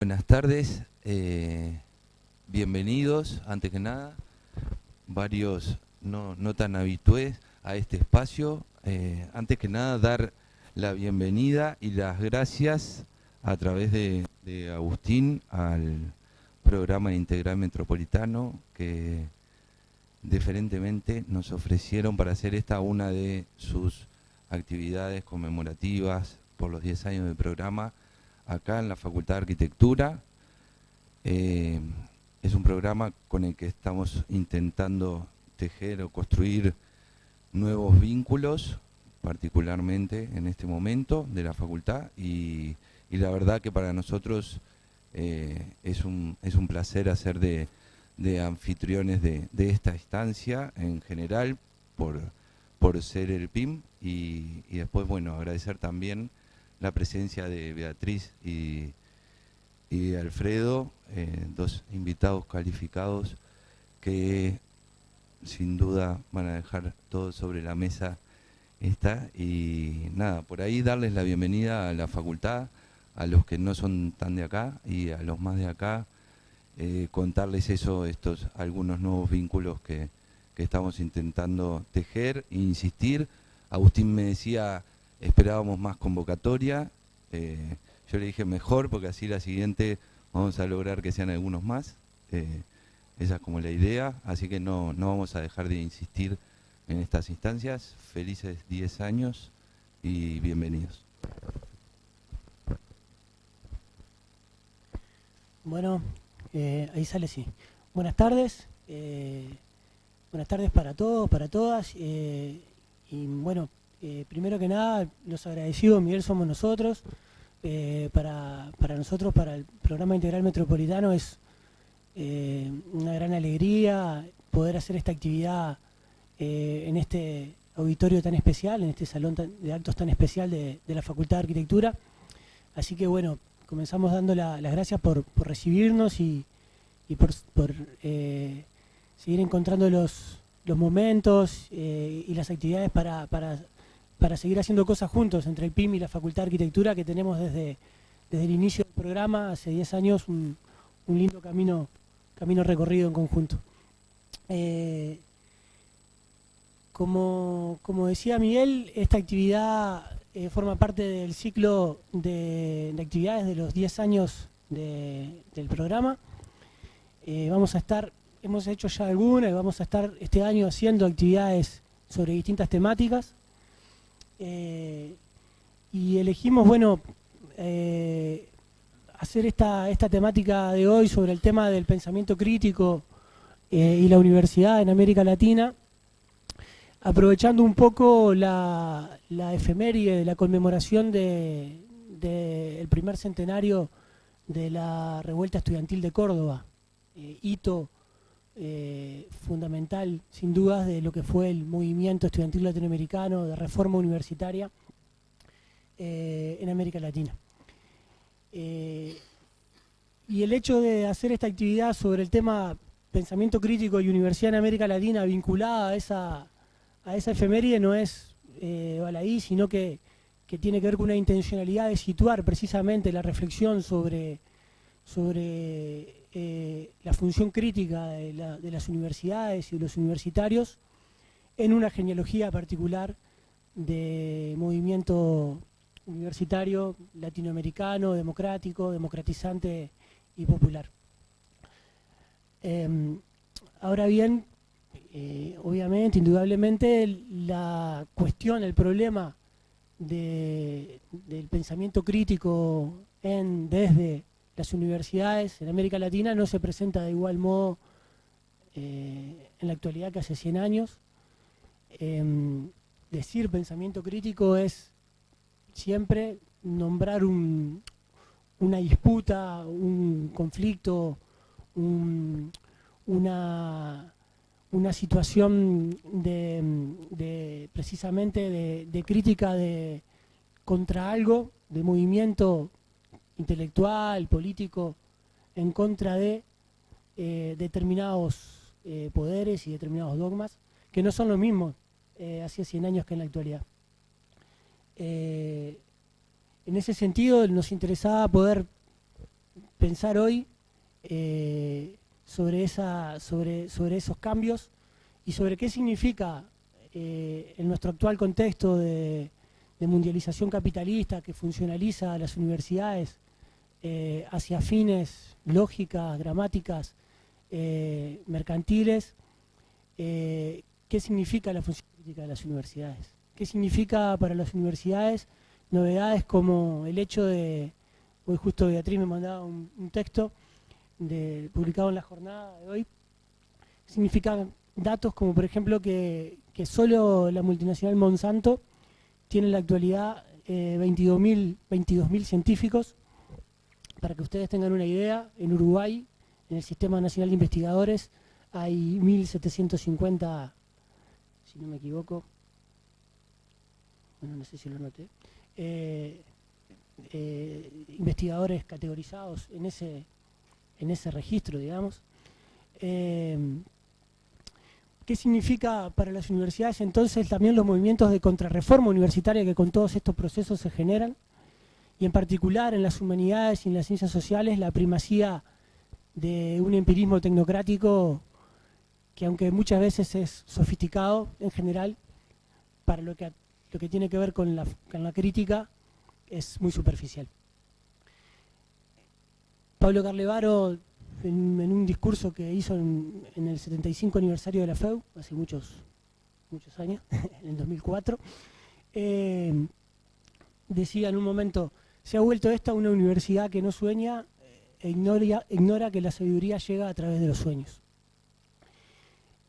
Buenas tardes, bienvenidos, antes que nada, varios no tan habitués a este espacio. Antes que nada, dar la bienvenida y las gracias a través de Agustín al programa Integral Metropolitano que deferentemente nos ofrecieron para hacer esta una de sus actividades conmemorativas por los 10 años del programa acá en la Facultad de Arquitectura. Es un programa con el que estamos intentando tejer o construir nuevos vínculos, particularmente en este momento de la facultad, y la verdad que para nosotros es un placer hacer de anfitriones de esta instancia en general, por ser el PIM, y después, bueno, agradecer también la presencia de Beatriz y de Alfredo, dos invitados calificados que sin duda van a dejar todo sobre la mesa y nada, por ahí darles la bienvenida a la facultad, a los que no son tan de acá y a los más de acá, contarles estos algunos nuevos vínculos que estamos intentando tejer e insistir. Agustín me decía, esperábamos más convocatoria, yo le dije mejor porque así la siguiente vamos a lograr que sean algunos más, esa es como la idea, así que no vamos a dejar de insistir en estas instancias. Felices 10 años y bienvenidos. Bueno, ahí sale, sí. Buenas tardes para todos, para todas, y bueno, primero que nada, los agradecidos, Miguel, somos nosotros. Para nosotros, para el programa Integral Metropolitano, es una gran alegría poder hacer esta actividad en este auditorio tan especial, en este salón de actos tan especial de la Facultad de Arquitectura. Así que bueno, comenzamos dando las gracias por recibirnos y por seguir encontrando los momentos y las actividades para seguir haciendo cosas juntos entre el PIM y la Facultad de Arquitectura, que tenemos desde el inicio del programa, hace 10 años, un lindo camino recorrido en conjunto. Como decía Miguel, esta actividad forma parte del ciclo de actividades de los 10 años del programa. Hemos hecho ya algunas y vamos a estar este año haciendo actividades sobre distintas temáticas. Y elegimos, bueno, hacer esta temática de hoy sobre el tema del pensamiento crítico y la universidad en América Latina, aprovechando un poco la efeméride de la conmemoración del primer centenario de la revuelta estudiantil de Córdoba, hito fundamental, sin dudas, de lo que fue el movimiento estudiantil latinoamericano de reforma universitaria en América Latina. Y el hecho de hacer esta actividad sobre el tema pensamiento crítico y universidad en América Latina vinculada a esa efeméride no es baladí, sino que tiene que ver con una intencionalidad de situar precisamente la reflexión sobre la función crítica de las universidades y de los universitarios en una genealogía particular de movimiento universitario latinoamericano, democrático, democratizante y popular. Ahora bien, obviamente, indudablemente, la cuestión, el problema del pensamiento crítico desde las universidades en América Latina no se presenta de igual modo en la actualidad que hace 100 años. Decir pensamiento crítico es siempre nombrar una disputa, un conflicto, una situación precisamente de crítica contra algo, de movimiento intelectual, político, en contra de determinados poderes y determinados dogmas, que no son lo mismo hace 100 años que en la actualidad. En ese sentido, nos interesaba poder pensar hoy sobre esos cambios y sobre qué significa en nuestro actual contexto de mundialización capitalista que funcionaliza a las universidades hacia fines lógicas, gramáticas, mercantiles, qué significa la función crítica de las universidades. ¿Qué significa para las universidades novedades como el hecho de, hoy justo Beatriz me mandaba un texto publicado en la jornada de hoy, significan datos como por ejemplo que solo la multinacional Monsanto tiene en la actualidad 22.000 científicos. Para que ustedes tengan una idea, en Uruguay, en el Sistema Nacional de Investigadores, hay 1.750, si no me equivoco, bueno, no sé si lo noté, investigadores categorizados en ese registro, digamos. ¿Qué significa para las universidades entonces también los movimientos de contrarreforma universitaria que con todos estos procesos se generan? Y en particular en las humanidades y en las ciencias sociales la primacía de un empirismo tecnocrático que aunque muchas veces es sofisticado en general, para lo que tiene que ver con la crítica es muy superficial. Pablo Carlevaro, en un discurso que hizo en el 75 aniversario de la FEU, hace muchos años, en el 2004, decía en un momento: se ha vuelto esta una universidad que no sueña e ignora que la sabiduría llega a través de los sueños.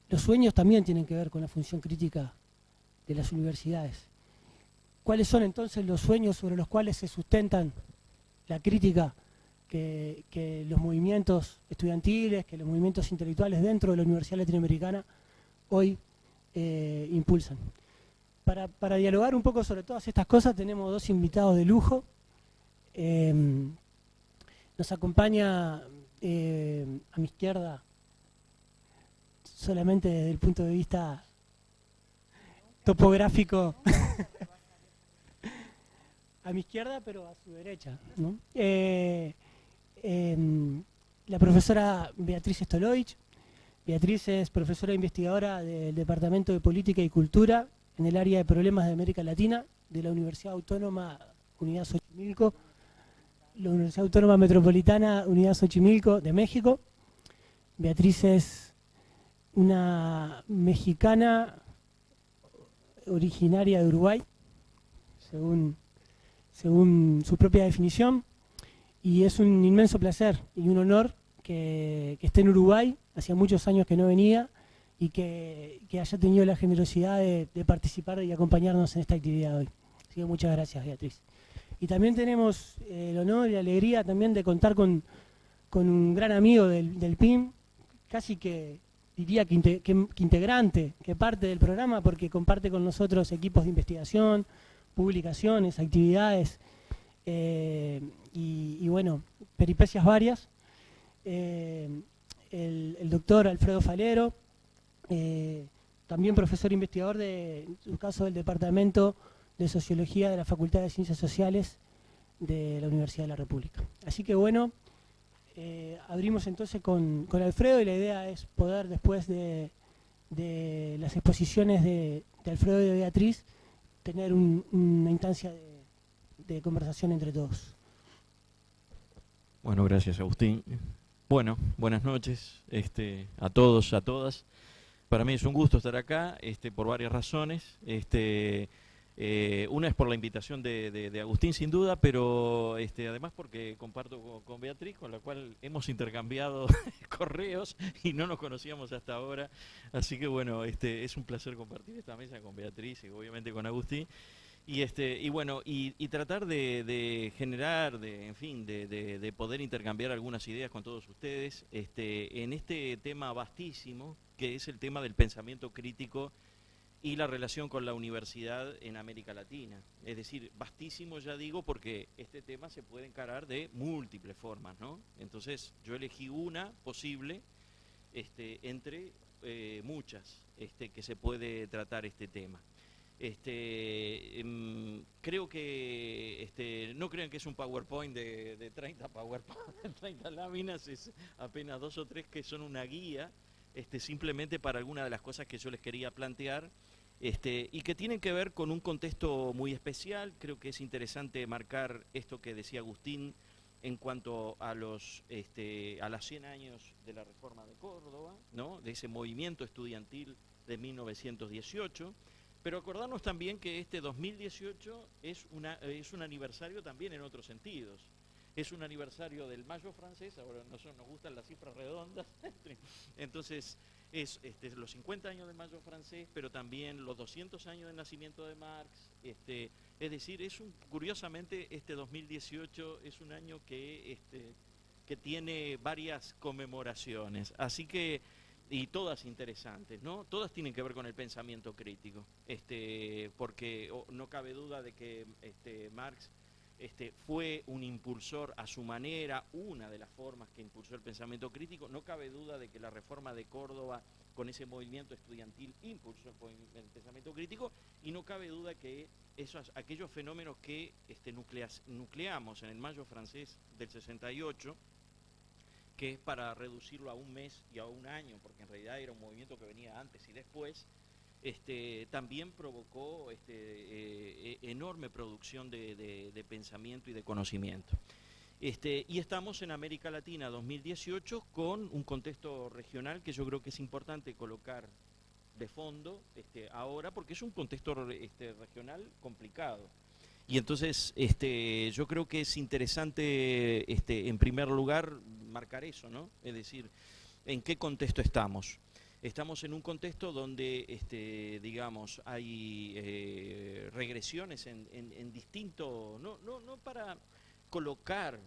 Los sueños también tienen que ver con la función crítica de las universidades. ¿Cuáles son entonces los sueños sobre los cuales se sustentan la crítica que los movimientos estudiantiles, que los movimientos intelectuales dentro de la Universidad Latinoamericana hoy impulsan? Para dialogar un poco sobre todas estas cosas tenemos dos invitados de lujo. Nos acompaña a mi izquierda, solamente desde el punto de vista topográfico, a mi izquierda, pero a su derecha, ¿no? La profesora Beatriz Stolovich. Beatriz es profesora investigadora del Departamento de Política y Cultura en el área de problemas de América Latina de la Universidad Autónoma Unidad Xochimilco, la Universidad Autónoma Metropolitana Unidad Xochimilco de México. Beatriz es una mexicana originaria de Uruguay, según su propia definición, y es un inmenso placer y un honor que esté en Uruguay, hacía muchos años que no venía, y que haya tenido la generosidad de participar y acompañarnos en esta actividad hoy. Así que muchas gracias, Beatriz. Y también tenemos el honor y la alegría también de contar con un gran amigo del PIM, casi que diría que integrante, que parte del programa, porque comparte con nosotros equipos de investigación, publicaciones, actividades, y bueno, peripecias varias. El doctor Alfredo Falero, también profesor investigador en su caso del Departamento de Sociología de la Facultad de Ciencias Sociales de la Universidad de la República. Así que bueno, abrimos entonces con Alfredo, y la idea es poder, después de las exposiciones de Alfredo y de Beatriz, tener una instancia de conversación entre todos. Bueno, gracias, Agustín. Bueno, buenas noches a todos, a todas. Para mí es un gusto estar acá por varias razones. Una es por la invitación de Agustín, sin duda, pero además porque comparto con Beatriz, con la cual hemos intercambiado correos y no nos conocíamos hasta ahora. Así que bueno, es un placer compartir esta mesa con Beatriz y obviamente con Agustín. Y bueno, y tratar de generar, de poder intercambiar algunas ideas con todos ustedes en este tema vastísimo, que es el tema del pensamiento crítico y la relación con la universidad en América Latina. Es decir, vastísimo, ya digo, porque este tema se puede encarar de múltiples formas, ¿no? Entonces, yo elegí una posible entre muchas que se puede tratar este tema. Creo que, no crean que es un PowerPoint de 30 PowerPoint, 30 láminas, es apenas 2 o 3 que son una guía, simplemente para algunas de las cosas que yo les quería plantear, y que tienen que ver con un contexto muy especial. Creo que es interesante marcar esto que decía Agustín en cuanto a los a las 100 años de la Reforma de Córdoba, ¿no?, de ese movimiento estudiantil de 1918. Pero acordarnos también que este 2018 es un aniversario también en otros sentidos. Es un aniversario del Mayo francés, ahora nos gustan las cifras redondas, entonces es los 50 años del Mayo francés, pero también los 200 años del nacimiento de Marx. Es decir, curiosamente este 2018 es un año que tiene varias conmemoraciones, así que, y todas interesantes, ¿no? Todas tienen que ver con el pensamiento crítico, porque no cabe duda de que Marx fue un impulsor a su manera, una de las formas que impulsó el pensamiento crítico. No cabe duda de que la Reforma de Córdoba, con ese movimiento estudiantil, impulsó el pensamiento crítico, y no cabe duda que aquellos fenómenos que nucleamos en el Mayo francés del 68, que es para reducirlo a un mes y a un año, porque en realidad era un movimiento que venía antes y después, también provocó enorme producción de pensamiento y de conocimiento. Y estamos en América Latina 2018 con un contexto regional que yo creo que es importante colocar de fondo ahora, porque es un contexto regional complicado. Y entonces yo creo que es interesante, en primer lugar, marcar eso, ¿no? Es decir, ¿en qué contexto estamos? Estamos en un contexto donde, digamos, hay regresiones en distinto, no para colocar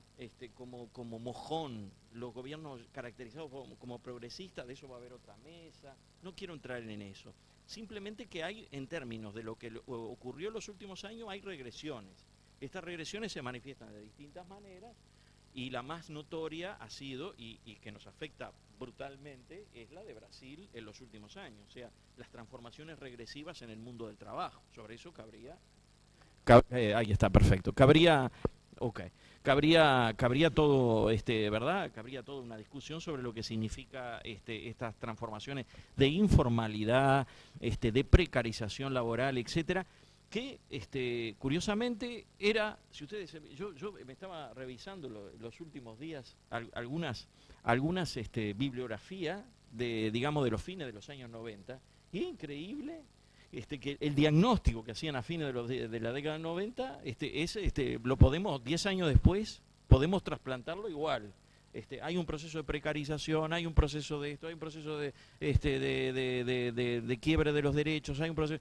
como mojón los gobiernos caracterizados como progresistas, de eso va a haber otra mesa, no quiero entrar en eso. Simplemente que hay, en términos de lo que ocurrió en los últimos años, hay regresiones. Estas regresiones se manifiestan de distintas maneras, y la más notoria ha sido, y que nos afecta brutalmente, es la de Brasil en los últimos años. O sea, las transformaciones regresivas en el mundo del trabajo. Sobre eso cabría... ahí está, perfecto. Cabría todo, ¿verdad? Cabría toda una discusión sobre lo que significa estas transformaciones de informalidad, de precarización laboral, etcétera, que curiosamente era, si ustedes, yo me estaba revisando los últimos días algunas bibliografías digamos, de los fines de los años 90, y es increíble que el diagnóstico que hacían a fines de la década del 90, lo podemos, 10 años después, podemos trasplantarlo igual. Hay un proceso de precarización, hay un proceso de esto, hay un proceso de quiebre de los derechos, hay un proceso...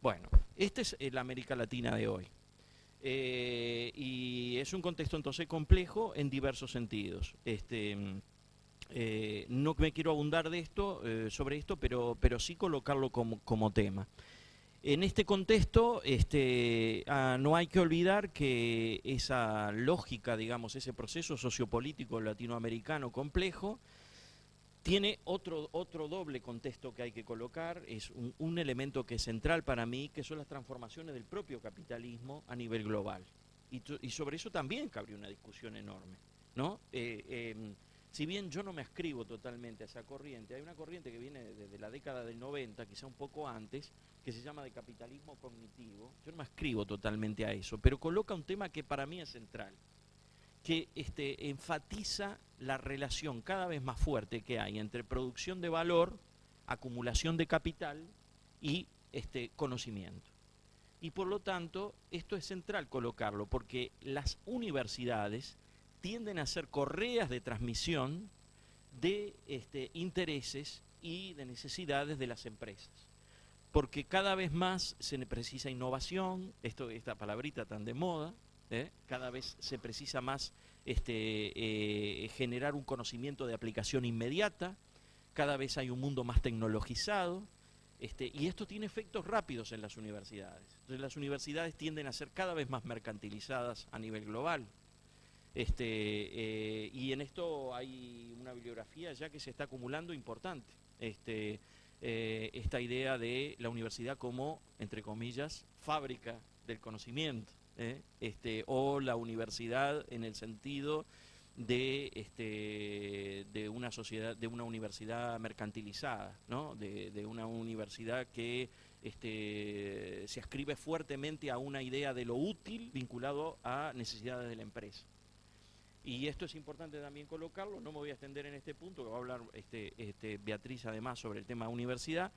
Bueno, esta es la América Latina de hoy. Y es un contexto entonces complejo en diversos sentidos. No me quiero abundar sobre esto, pero sí colocarlo como tema. En este contexto, no hay que olvidar que esa lógica, digamos, ese proceso sociopolítico latinoamericano complejo, tiene otro doble contexto que hay que colocar, es un elemento que es central para mí, que son las transformaciones del propio capitalismo a nivel global. Y sobre eso también cabría una discusión enorme, ¿no? Si bien yo no me ascribo totalmente a esa corriente, hay una corriente que viene desde la década del 90, quizá un poco antes, que se llama de capitalismo cognitivo. Yo no me ascribo totalmente a eso, pero coloca un tema que para mí es central, que enfatiza la relación cada vez más fuerte que hay entre producción de valor, acumulación de capital y conocimiento. Y por lo tanto, esto es central colocarlo, porque las universidades tienden a ser correas de transmisión de intereses y de necesidades de las empresas. Porque cada vez más se precisa innovación, esta palabrita tan de moda, cada vez se precisa más generar un conocimiento de aplicación inmediata, cada vez hay un mundo más tecnologizado, y esto tiene efectos rápidos en las universidades. Entonces las universidades tienden a ser cada vez más mercantilizadas a nivel global. Y en esto hay una bibliografía ya que se está acumulando importante. esta idea de la universidad como, entre comillas, fábrica del conocimiento, o la universidad en el sentido de una sociedad, de una universidad mercantilizada, ¿no? de una universidad que se ascribe fuertemente a una idea de lo útil vinculado a necesidades de la empresa. Y esto es importante también colocarlo, no me voy a extender en este punto, que va a hablar Beatriz además sobre el tema universidad,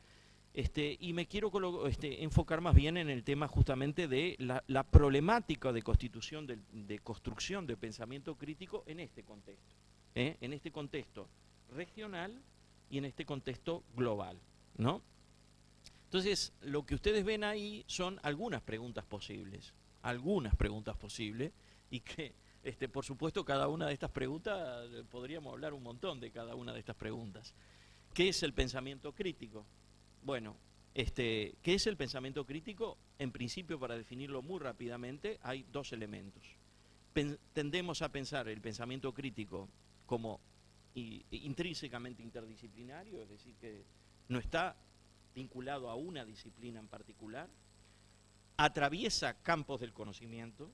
y me quiero enfocar más bien en el tema justamente de la problemática de constitución, de construcción de pensamiento crítico en este contexto, en este contexto regional y en este contexto global, ¿no? Entonces, lo que ustedes ven ahí son algunas preguntas posibles, y que, por supuesto, cada una de estas preguntas, podríamos hablar un montón de cada una de estas preguntas. ¿Qué es el pensamiento crítico? Bueno, ¿qué es el pensamiento crítico? En principio, para definirlo muy rápidamente, hay dos elementos. Tendemos a pensar el pensamiento crítico como intrínsecamente interdisciplinario, es decir, que no está vinculado a una disciplina en particular, atraviesa campos del conocimiento,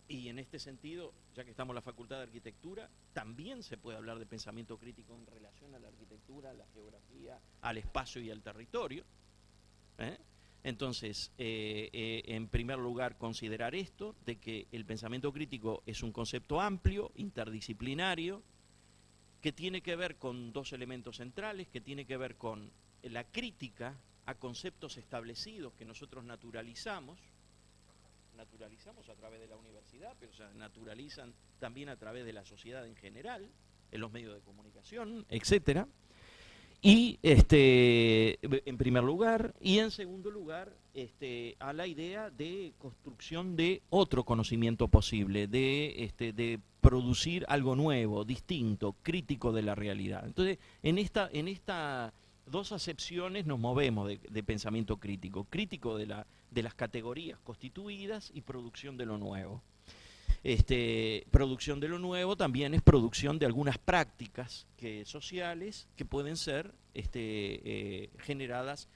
y en este sentido, ya que estamos en la Facultad de Arquitectura, también se puede hablar de pensamiento crítico en relación a la arquitectura, a la geografía, al espacio y al territorio. Entonces, en primer lugar, considerar esto, de que el pensamiento crítico es un concepto amplio, interdisciplinario, que tiene que ver con dos elementos centrales, que tiene que ver con la crítica a conceptos establecidos que nosotros naturalizamos a través de la universidad, pero se naturalizan también a través de la sociedad en general, en los medios de comunicación, etcétera. Y en primer lugar, y en segundo lugar, a la idea de construcción de otro conocimiento posible, de producir algo nuevo, distinto, crítico de la realidad. Entonces, en esta dos acepciones nos movemos de pensamiento crítico de las categorías constituidas y producción de lo nuevo. Producción de lo nuevo también es producción de algunas prácticas sociales que pueden ser generadas,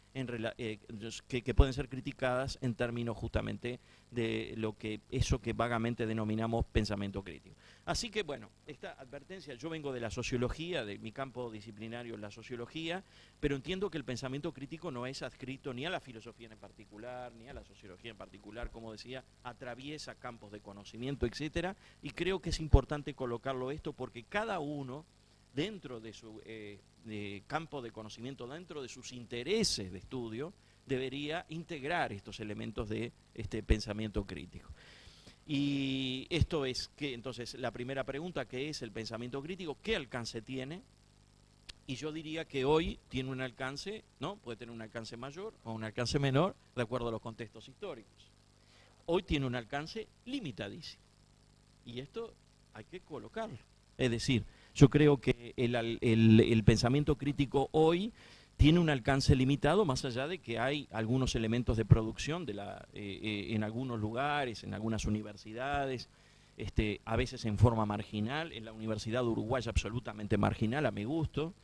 que pueden ser criticadas en términos justamente de eso que vagamente denominamos pensamiento crítico. Así que bueno, esta advertencia, yo vengo de la sociología, de mi campo disciplinario es la sociología, pero entiendo que el pensamiento crítico no es adscrito ni a la filosofía en particular, ni a la sociología en particular, como decía, atraviesa campos de conocimiento, etcétera, y creo que es importante colocarlo esto porque cada uno, dentro de su campo de conocimiento, dentro de sus intereses de estudio, debería integrar estos elementos de pensamiento crítico. Y esto es que, entonces, la primera pregunta, ¿qué es el pensamiento crítico? ¿Qué alcance tiene? Y yo diría que hoy tiene un alcance, ¿no? Puede tener un alcance mayor o un alcance menor, de acuerdo a los contextos históricos. Hoy tiene un alcance limitadísimo. Y esto hay que colocarlo. Es decir, yo creo que el pensamiento crítico hoy tiene un alcance limitado, más allá de que hay algunos elementos de producción en algunos lugares, en algunas universidades, a veces en forma marginal, en la Universidad Uruguaya absolutamente marginal a mi gusto,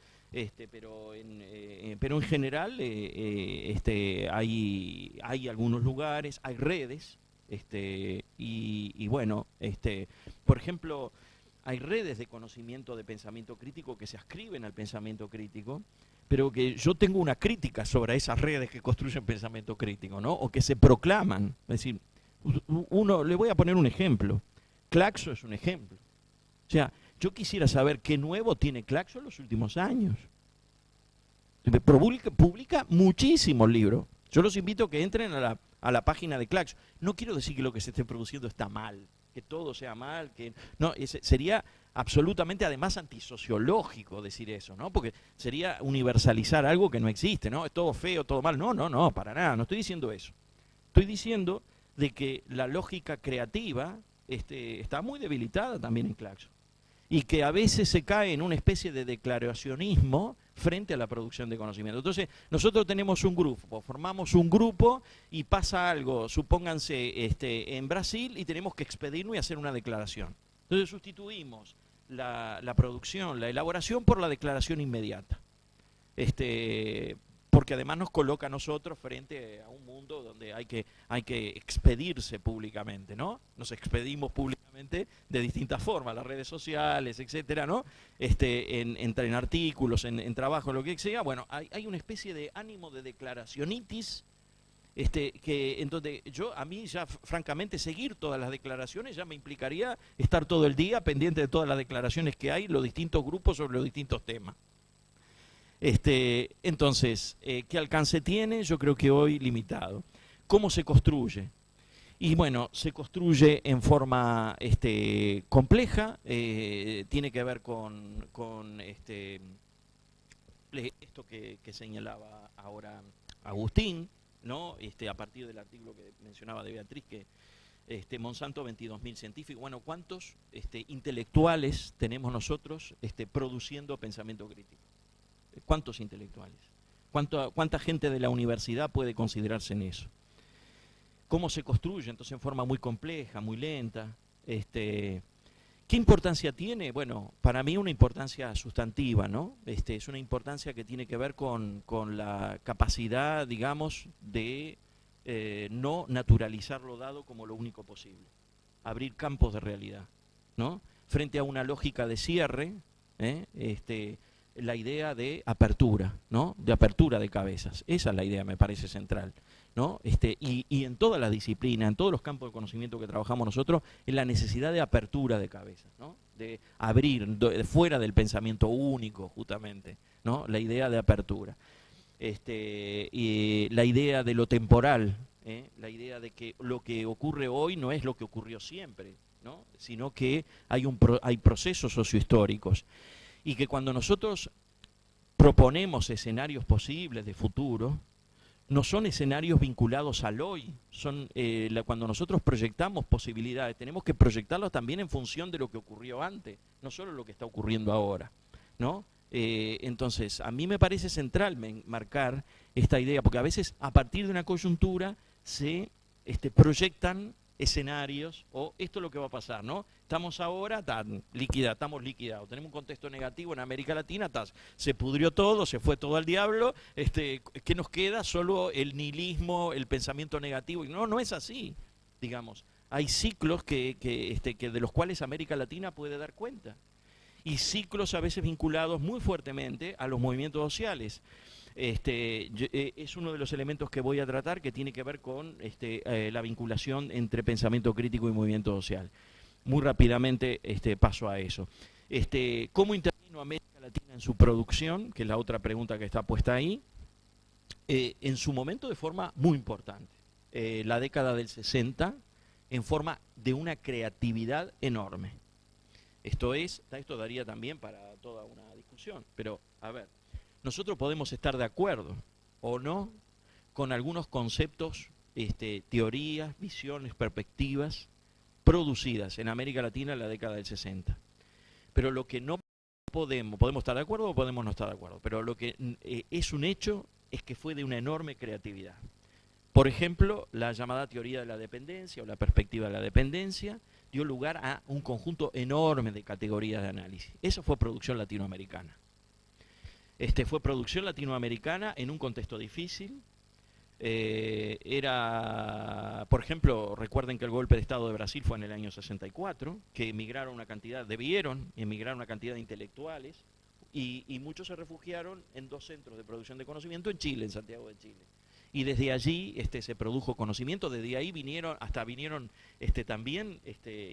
pero en general hay algunos lugares, hay redes, y bueno, por ejemplo, hay redes de conocimiento de pensamiento crítico que se ascriben al pensamiento crítico, pero que yo tengo una crítica sobre esas redes que construyen pensamiento crítico, ¿no? O que se proclaman. Es decir, le voy a poner un ejemplo. Claxo es un ejemplo. O sea, yo quisiera saber qué nuevo tiene Claxo en los últimos años. Publica muchísimos libros. Yo los invito a que entren a la página de Claxo. No quiero decir que lo que se esté produciendo está mal, que todo sea mal, que no, sería absolutamente además antisociológico decir eso, ¿no? Porque sería universalizar algo que no existe, ¿no? Es todo feo, todo mal. No, para nada, no estoy diciendo eso. Estoy diciendo de que la lógica creativa está muy debilitada también en Claxo. Y que a veces se cae en una especie de declaracionismo frente a la producción de conocimiento. Entonces, nosotros tenemos un grupo, formamos un grupo y pasa algo, supónganse en Brasil, y tenemos que expedirnos y hacer una declaración. Entonces sustituimos la producción, la elaboración por la declaración inmediata. Porque además nos coloca a nosotros frente a un mundo donde hay que expedirse públicamente, ¿no? Nos expedimos públicamente de distintas formas, las redes sociales, etcétera, ¿no? En artículos, en trabajo, lo que sea. Bueno, hay una especie de ánimo de declaracionitis, que en donde a mí ya francamente seguir todas las declaraciones ya me implicaría estar todo el día pendiente de todas las declaraciones que hay, los distintos grupos sobre los distintos temas. Entonces, ¿qué alcance tiene? Yo creo que hoy limitado. ¿Cómo se construye? Y bueno, se construye en forma compleja, tiene que ver con esto que señalaba ahora Agustín, ¿no? A partir del artículo que mencionaba de Beatriz, que Monsanto 22.000 científicos. Bueno, ¿cuántos intelectuales tenemos nosotros produciendo pensamiento crítico? ¿Cuántos intelectuales? ¿Cuánta gente de la universidad puede considerarse en eso? ¿Cómo se construye? Entonces en forma muy compleja, muy lenta. ¿Qué importancia tiene? Bueno, para mí una importancia sustantiva, ¿no? Es una importancia que tiene que ver con la capacidad, digamos, de no naturalizar lo dado como lo único posible. Abrir campos de realidad, ¿no? Frente a una lógica de cierre, la idea de apertura, ¿no? De apertura de cabezas. Esa es la idea, me parece central, ¿no? Y en todas las disciplinas, en todos los campos de conocimiento que trabajamos nosotros, es la necesidad de apertura de cabezas, ¿no? De abrir, fuera del pensamiento único, justamente, ¿no? La idea de apertura. Y la idea de lo temporal, la idea de que lo que ocurre hoy no es lo que ocurrió siempre, ¿no? Sino que hay procesos sociohistóricos. Y que cuando nosotros proponemos escenarios posibles de futuro, no son escenarios vinculados al hoy, son cuando nosotros proyectamos posibilidades, tenemos que proyectarlos también en función de lo que ocurrió antes, no solo lo que está ocurriendo ahora, ¿no? Entonces, a mí me parece central marcar esta idea, porque a veces a partir de una coyuntura se proyectan escenarios, o esto es lo que va a pasar, ¿no? Estamos ahora estamos liquidados, tenemos un contexto negativo en América Latina, se pudrió todo, se fue todo al diablo, ¿qué nos queda? Solo el nihilismo, el pensamiento negativo. Y no es así, digamos. Hay ciclos que de los cuales América Latina puede dar cuenta, y ciclos a veces vinculados muy fuertemente a los movimientos sociales. Es uno de los elementos que voy a tratar, que tiene que ver con la vinculación entre pensamiento crítico y movimiento social. Muy rápidamente paso a eso. ¿Cómo intervino América Latina en su producción? Que es la otra pregunta que está puesta ahí. En su momento de forma muy importante. La década del 60, en forma de una creatividad enorme. Esto daría también para toda una discusión, pero a ver. Nosotros podemos estar de acuerdo o no con algunos conceptos, teorías, visiones, perspectivas producidas en América Latina en la década del 60. Pero lo que no podemos estar de acuerdo o podemos no estar de acuerdo, pero lo que es un hecho es que fue de una enorme creatividad. Por ejemplo, la llamada teoría de la dependencia o la perspectiva de la dependencia dio lugar a un conjunto enorme de categorías de análisis. Eso fue producción latinoamericana. Fue producción latinoamericana en un contexto difícil. Por ejemplo, recuerden que el golpe de Estado de Brasil fue en el año 64, que debieron emigrar una cantidad de intelectuales, y muchos se refugiaron en 2 centros de producción de conocimiento en Chile, en Santiago de Chile. Y desde allí se produjo conocimiento, desde ahí vinieron también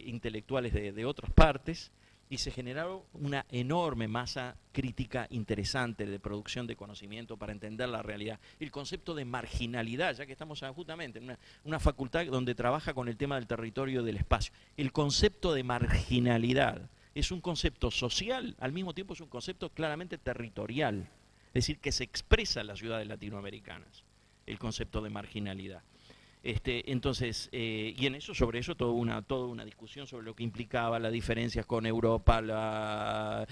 intelectuales de otras partes, y se generaron una enorme masa crítica interesante de producción de conocimiento para entender la realidad. El concepto de marginalidad, ya que estamos justamente en una facultad donde trabaja con el tema del territorio y del espacio. El concepto de marginalidad es un concepto social, al mismo tiempo es un concepto claramente territorial, es decir, que se expresa en las ciudades latinoamericanas, el concepto de marginalidad. Entonces, y sobre eso toda una discusión sobre lo que implicaba las diferencias con Europa,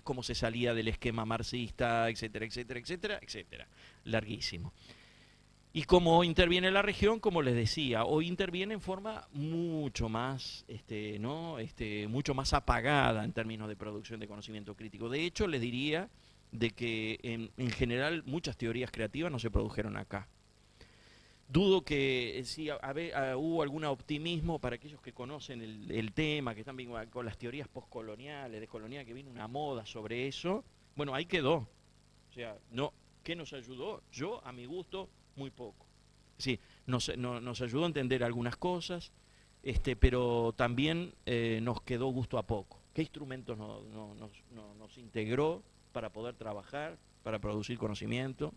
cómo se salía del esquema marxista, etcétera, etcétera, etcétera, etcétera. Larguísimo. Y cómo interviene la región, como les decía, hoy interviene en forma mucho más, mucho más apagada en términos de producción de conocimiento crítico. De hecho, les diría de que en general muchas teorías creativas no se produjeron acá. Dudo que sí hubo algún optimismo para aquellos que conocen el tema, que están bien con las teorías postcoloniales, descoloniales, que vino una moda sobre eso. Bueno, ahí quedó. O sea, no, ¿qué nos ayudó? Yo, a mi gusto, muy poco. Sí, nos ayudó a entender algunas cosas, pero también nos quedó gusto a poco. ¿Qué instrumentos nos integró para poder trabajar, para producir conocimiento?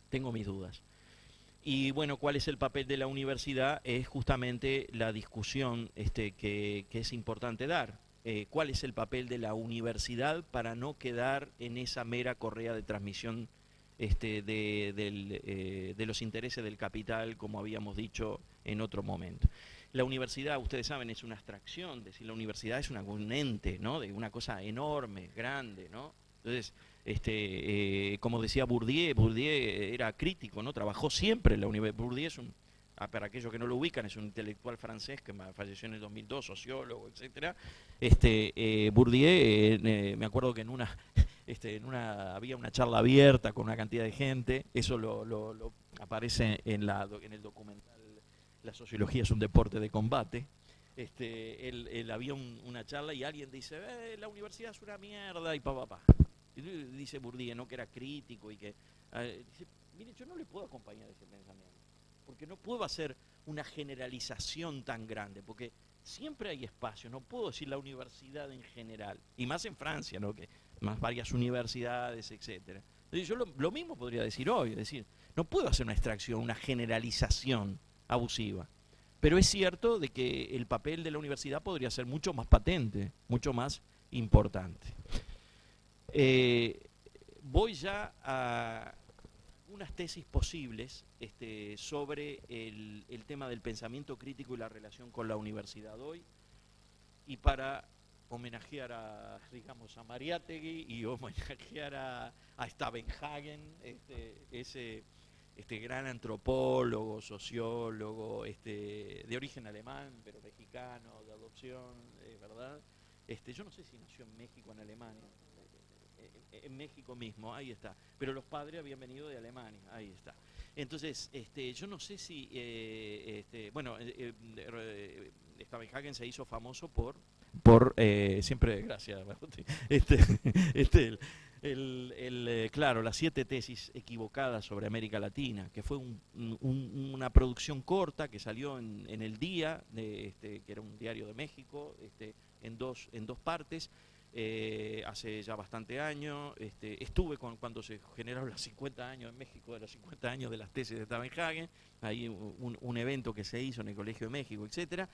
Tengo mis dudas. Y bueno, ¿cuál es el papel de la universidad? Es justamente la discusión que es importante dar. ¿Cuál es el papel de la universidad para no quedar en esa mera correa de transmisión de los intereses del capital, como habíamos dicho en otro momento? La universidad, ustedes saben, es una abstracción, es decir, la universidad es un ente, ¿no? De una cosa enorme, grande, ¿no? Entonces, como decía Bourdieu era crítico, ¿no? Trabajó siempre en la universidad. Bourdieu es para aquellos que no lo ubican, es un intelectual francés que falleció en el 2002, sociólogo, etcétera. Bourdieu, me acuerdo que había una charla abierta con una cantidad de gente, eso lo aparece en el documental La sociología es un deporte de combate. Él había una charla y alguien dice, la universidad es una mierda y pa. Y dice Bourdieu, ¿no? Que era crítico y que dice, mire, yo no le puedo acompañar ese pensamiento, porque no puedo hacer una generalización tan grande, porque siempre hay espacio, no puedo decir la universidad en general, y más en Francia, ¿no? Que más varias universidades, etcétera. Entonces yo lo mismo podría decir hoy, es decir, no puedo hacer una extracción, una generalización abusiva. Pero es cierto de que el papel de la universidad podría ser mucho más patente, mucho más importante. Voy ya a unas tesis posibles sobre el tema del pensamiento crítico y la relación con la universidad hoy, y para homenajear a Mariátegui y homenajear a Stavenhagen, ese gran antropólogo, sociólogo, de origen alemán, pero mexicano, de adopción, ¿verdad? Yo no sé si nació en México o en Alemania, en México mismo, ahí está, pero los padres habían venido de Alemania, ahí está. Entonces, yo no sé si, Stavenhagen se hizo famoso por siempre, gracias, claro, las 7 tesis equivocadas sobre América Latina, que fue una producción corta que salió en El Día, que era un diario de México, en dos partes, hace ya bastante años. Estuve cuando se generaron los 50 años en México, de los 50 años de las tesis de Stavenhagen, ahí un evento que se hizo en el Colegio de México, etcétera.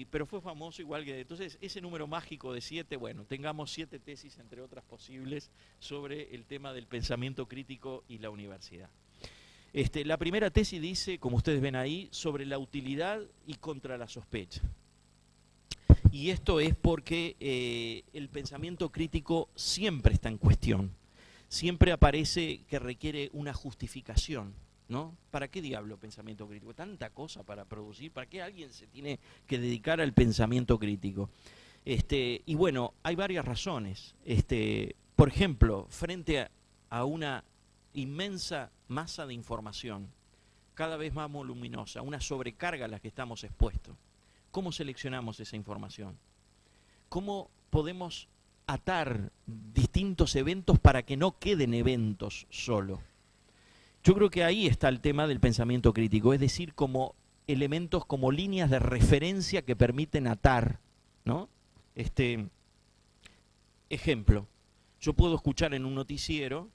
Pero fue famoso igual que... Entonces, ese número mágico de 7, bueno, tengamos 7 tesis, entre otras posibles, sobre el tema del pensamiento crítico y la universidad. La primera tesis dice, como ustedes ven ahí, sobre la utilidad y contra la sospecha. Y esto es porque el pensamiento crítico siempre está en cuestión. Siempre aparece que requiere una justificación, ¿no? ¿Para qué diablo pensamiento crítico? Tanta cosa para producir, ¿para qué alguien se tiene que dedicar al pensamiento crítico? Y bueno, hay varias razones. Por ejemplo, frente a una inmensa masa de información, cada vez más voluminosa, una sobrecarga a la que estamos expuestos, ¿cómo seleccionamos esa información? ¿Cómo podemos atar distintos eventos para que no queden eventos solo? Yo creo que ahí está el tema del pensamiento crítico, es decir, como elementos, como líneas de referencia que permiten atar, ¿no? Ejemplo, yo puedo escuchar en un noticiero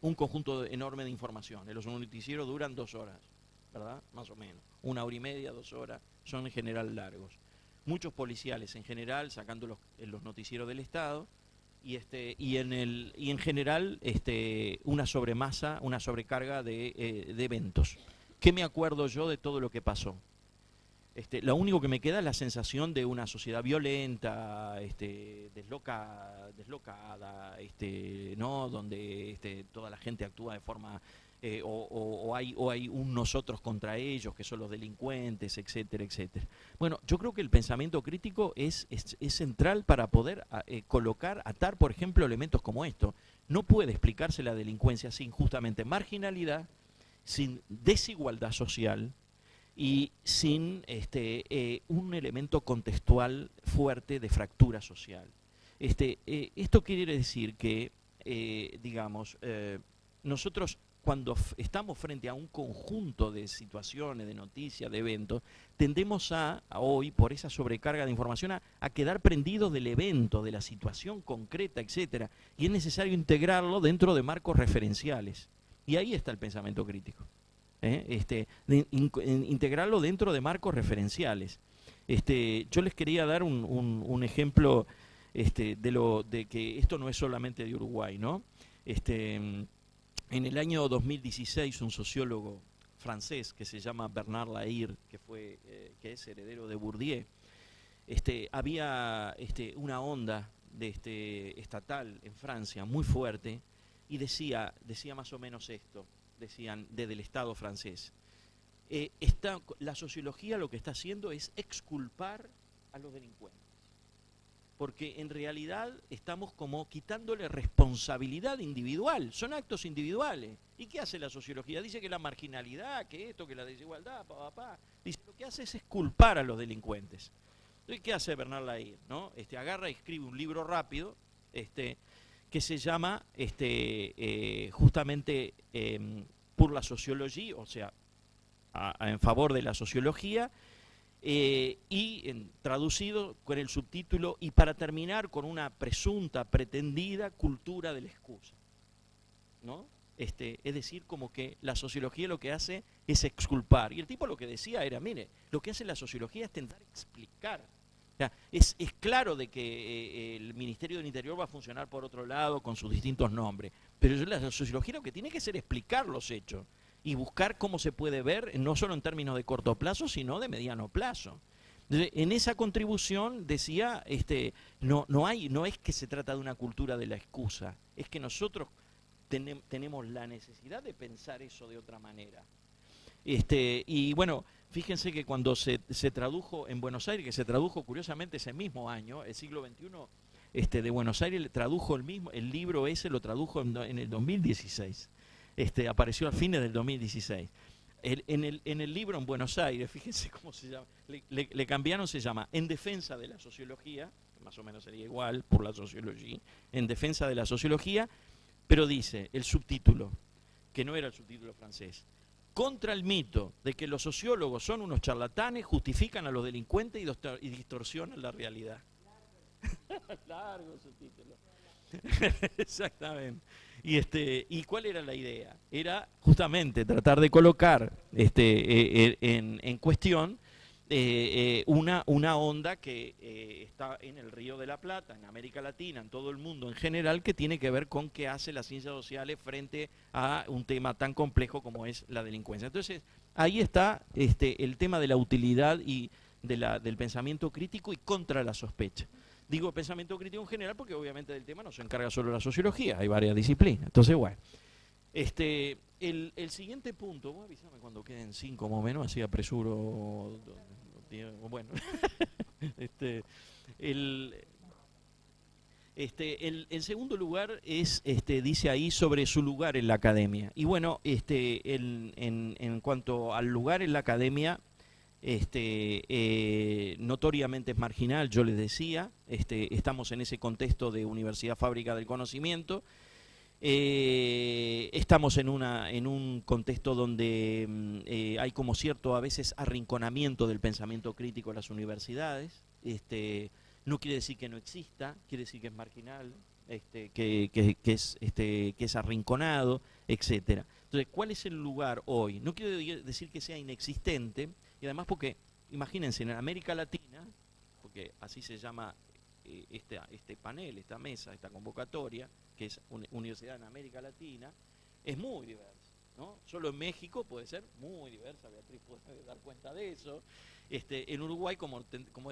un conjunto enorme de información. Los noticieros duran 2 horas, ¿verdad? Más o menos. 1 hora y media, 2 horas, son en general largos. Muchos policiales en general, sacando los noticieros del Estado, y en general una sobremasa, una sobrecarga de eventos. ¿Qué me acuerdo yo de todo lo que pasó? Lo único que me queda es la sensación de una sociedad violenta, deslocada, ¿no? Donde toda la gente actúa de forma o hay un nosotros contra ellos, que son los delincuentes, etcétera, etcétera. Bueno, yo creo que el pensamiento crítico es central para poder atar, por ejemplo, elementos como esto. No puede explicarse la delincuencia sin justamente marginalidad, sin desigualdad social y sin un elemento contextual fuerte de fractura social. Esto quiere decir que, nosotros cuando estamos frente a un conjunto de situaciones, de noticias, de eventos, tendemos hoy, por esa sobrecarga de información, a quedar prendidos del evento, de la situación concreta, etcétera. Y es necesario integrarlo dentro de marcos referenciales. Y ahí está el pensamiento crítico. Integrarlo dentro de marcos referenciales. Yo les quería dar un ejemplo de que esto no es solamente de Uruguay, ¿no? En el año 2016, un sociólogo francés que se llama Bernard Lahire, que es heredero de Bourdieu, había una onda estatal en Francia muy fuerte y decía más o menos esto, decían desde el Estado francés. La sociología lo que está haciendo es exculpar a los delincuentes, porque en realidad estamos como quitándole responsabilidad individual, son actos individuales. ¿Y qué hace la sociología? Dice que la marginalidad, que esto, que la desigualdad, dice, lo que hace es exculpar a los delincuentes. Entonces, ¿qué hace Bernard Lahire? ¿No? Agarra y escribe un libro rápido, que se llama justamente Pour la sociologie, o sea, en favor de la sociología, traducido con el subtítulo "Y para terminar con una presunta, pretendida cultura de la excusa", ¿no? Es decir, como que la sociología lo que hace es exculpar. Y el tipo lo que decía era, mire, lo que hace la sociología es intentar explicar. O sea, es claro de que el Ministerio del Interior va a funcionar por otro lado con sus distintos nombres, pero la sociología lo que tiene que hacer es explicar los hechos y buscar cómo se puede ver, no solo en términos de corto plazo, sino de mediano plazo. Entonces, en esa contribución decía, no es que se trata de una cultura de la excusa, es que nosotros tenemos la necesidad de pensar eso de otra manera. Y bueno, fíjense que cuando se tradujo en Buenos Aires, que se tradujo curiosamente ese mismo año, el siglo XXI, de Buenos Aires, tradujo el libro ese, lo tradujo en el 2016. Apareció a fines del 2016. En el libro en Buenos Aires, fíjense cómo se llama, le cambiaron, se llama En defensa de la sociología, que más o menos sería igual por la sociología, En defensa de la sociología, pero dice el subtítulo, que no era el subtítulo francés: contra el mito de que los sociólogos son unos charlatanes, justifican a los delincuentes y distorsionan la realidad. Largo subtítulo. Exactamente. ¿Y cuál era la idea? Era justamente tratar de colocar en cuestión una onda que está en el Río de la Plata, en América Latina, en todo el mundo en general, que tiene que ver con qué hace las ciencias sociales frente a un tema tan complejo como es la delincuencia. Entonces, ahí está el tema de la utilidad y del pensamiento crítico y contra la sospecha. Digo pensamiento crítico en general porque obviamente del tema no se encarga solo la sociología, hay varias disciplinas. Entonces, bueno, el siguiente punto, vos avísame cuando queden 5 más o menos, así apresuro. Bueno, el segundo lugar es, dice ahí, sobre su lugar en la academia. Y bueno, en cuanto al lugar en la academia, notoriamente es marginal, yo les decía, estamos en ese contexto de universidad fábrica del conocimiento, estamos en un contexto donde hay como cierto a veces arrinconamiento del pensamiento crítico en las universidades, no quiere decir que no exista, quiere decir que es marginal, que es arrinconado, etcétera. Entonces, ¿cuál es el lugar hoy? No quiero decir que sea inexistente, y además porque, imagínense, en América Latina, porque así se llama este panel, esta mesa, esta convocatoria, que es Universidad en América Latina, es muy diversa, ¿no? Solo en México puede ser muy diversa, Beatriz puede dar cuenta de eso. En Uruguay, como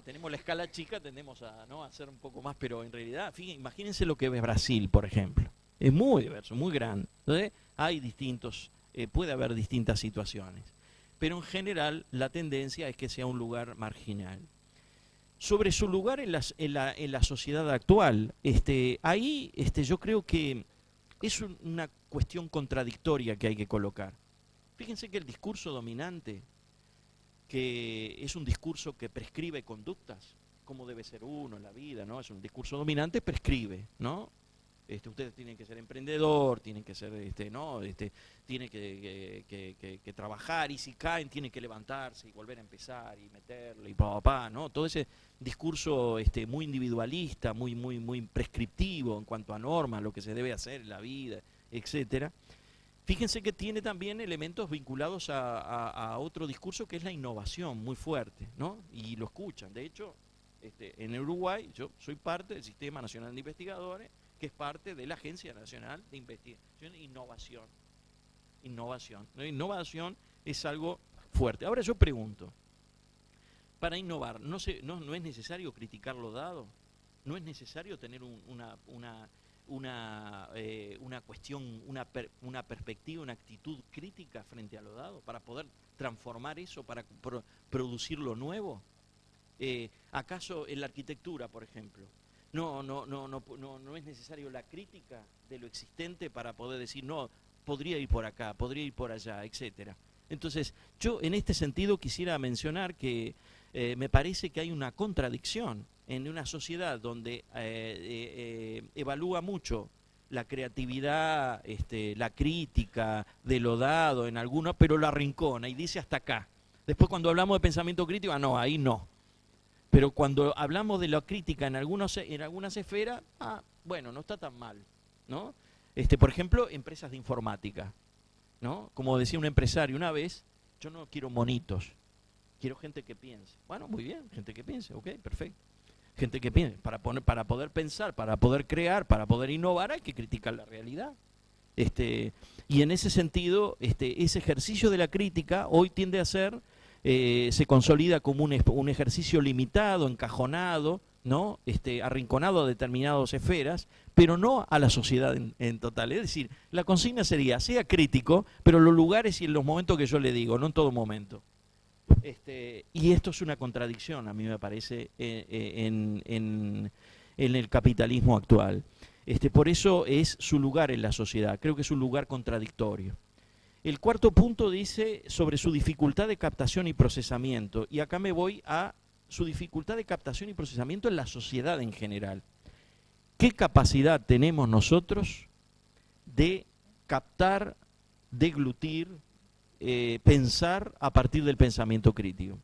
tenemos la escala chica, tendemos a hacer un poco más, pero en realidad, fíjense, imagínense lo que es Brasil, por ejemplo. Es muy diverso, muy grande. Entonces, hay distintos puede haber distintas situaciones, pero en general la tendencia es que sea un lugar marginal. Sobre su lugar en la sociedad actual, ahí yo creo que es una cuestión contradictoria que hay que colocar. Fíjense que el discurso dominante, que es un discurso que prescribe conductas, cómo debe ser uno en la vida, ¿no? Es un discurso dominante, prescribe, ¿no? Ustedes tienen que ser emprendedor, tienen que ser, ¿no? Tienen que trabajar, y si caen tienen que levantarse y volver a empezar y meterle y ¿no? Todo ese discurso muy individualista, muy prescriptivo en cuanto a normas, lo que se debe hacer en la vida, etcétera. Fíjense que tiene también elementos vinculados a otro discurso que es la innovación, muy fuerte, ¿no? Y lo escuchan. De hecho, en Uruguay yo soy parte del Sistema Nacional de Investigadores, que es parte de la Agencia Nacional de Investigación e Innovación. Innovación, ¿no? Innovación es algo fuerte. Ahora yo pregunto, para innovar, ¿no es necesario criticar los dados? ¿No es necesario tener una cuestión, una perspectiva, una actitud crítica frente a los dados para poder transformar eso, para producir lo nuevo? ¿Acaso en la arquitectura, por ejemplo, no es necesario la crítica de lo existente para poder decir, no, podría ir por acá, podría ir por allá, etcétera? Entonces, yo en este sentido quisiera mencionar que me parece que hay una contradicción en una sociedad donde evalúa mucho la creatividad, la crítica de lo dado en algunos, pero lo arrincona y dice hasta acá. Después cuando hablamos de pensamiento crítico, no, ahí no. Pero cuando hablamos de la crítica en algunas esferas, bueno, no está tan mal, ¿no? Por ejemplo, empresas de informática, ¿no? Como decía un empresario una vez, yo no quiero monitos, quiero gente que piense. Bueno, muy bien, gente que piense, ok, perfecto. Gente que piense, para poder pensar, para poder crear, para poder innovar, hay que criticar la realidad. Y en ese sentido, ese ejercicio de la crítica hoy tiende a ser, se consolida como un ejercicio limitado, encajonado, ¿no? Arrinconado a determinadas esferas, pero no a la sociedad en total. Es decir, la consigna sería, sea crítico, pero en los lugares y en los momentos que yo le digo, no en todo momento. Y esto es una contradicción, a mí me parece, en el capitalismo actual. Por eso es su lugar en la sociedad, creo que es un lugar contradictorio. El cuarto punto dice sobre su dificultad de captación y procesamiento, y acá me voy a su dificultad de captación y procesamiento en la sociedad en general. ¿Qué capacidad tenemos nosotros de captar, deglutir, pensar a partir del pensamiento crítico?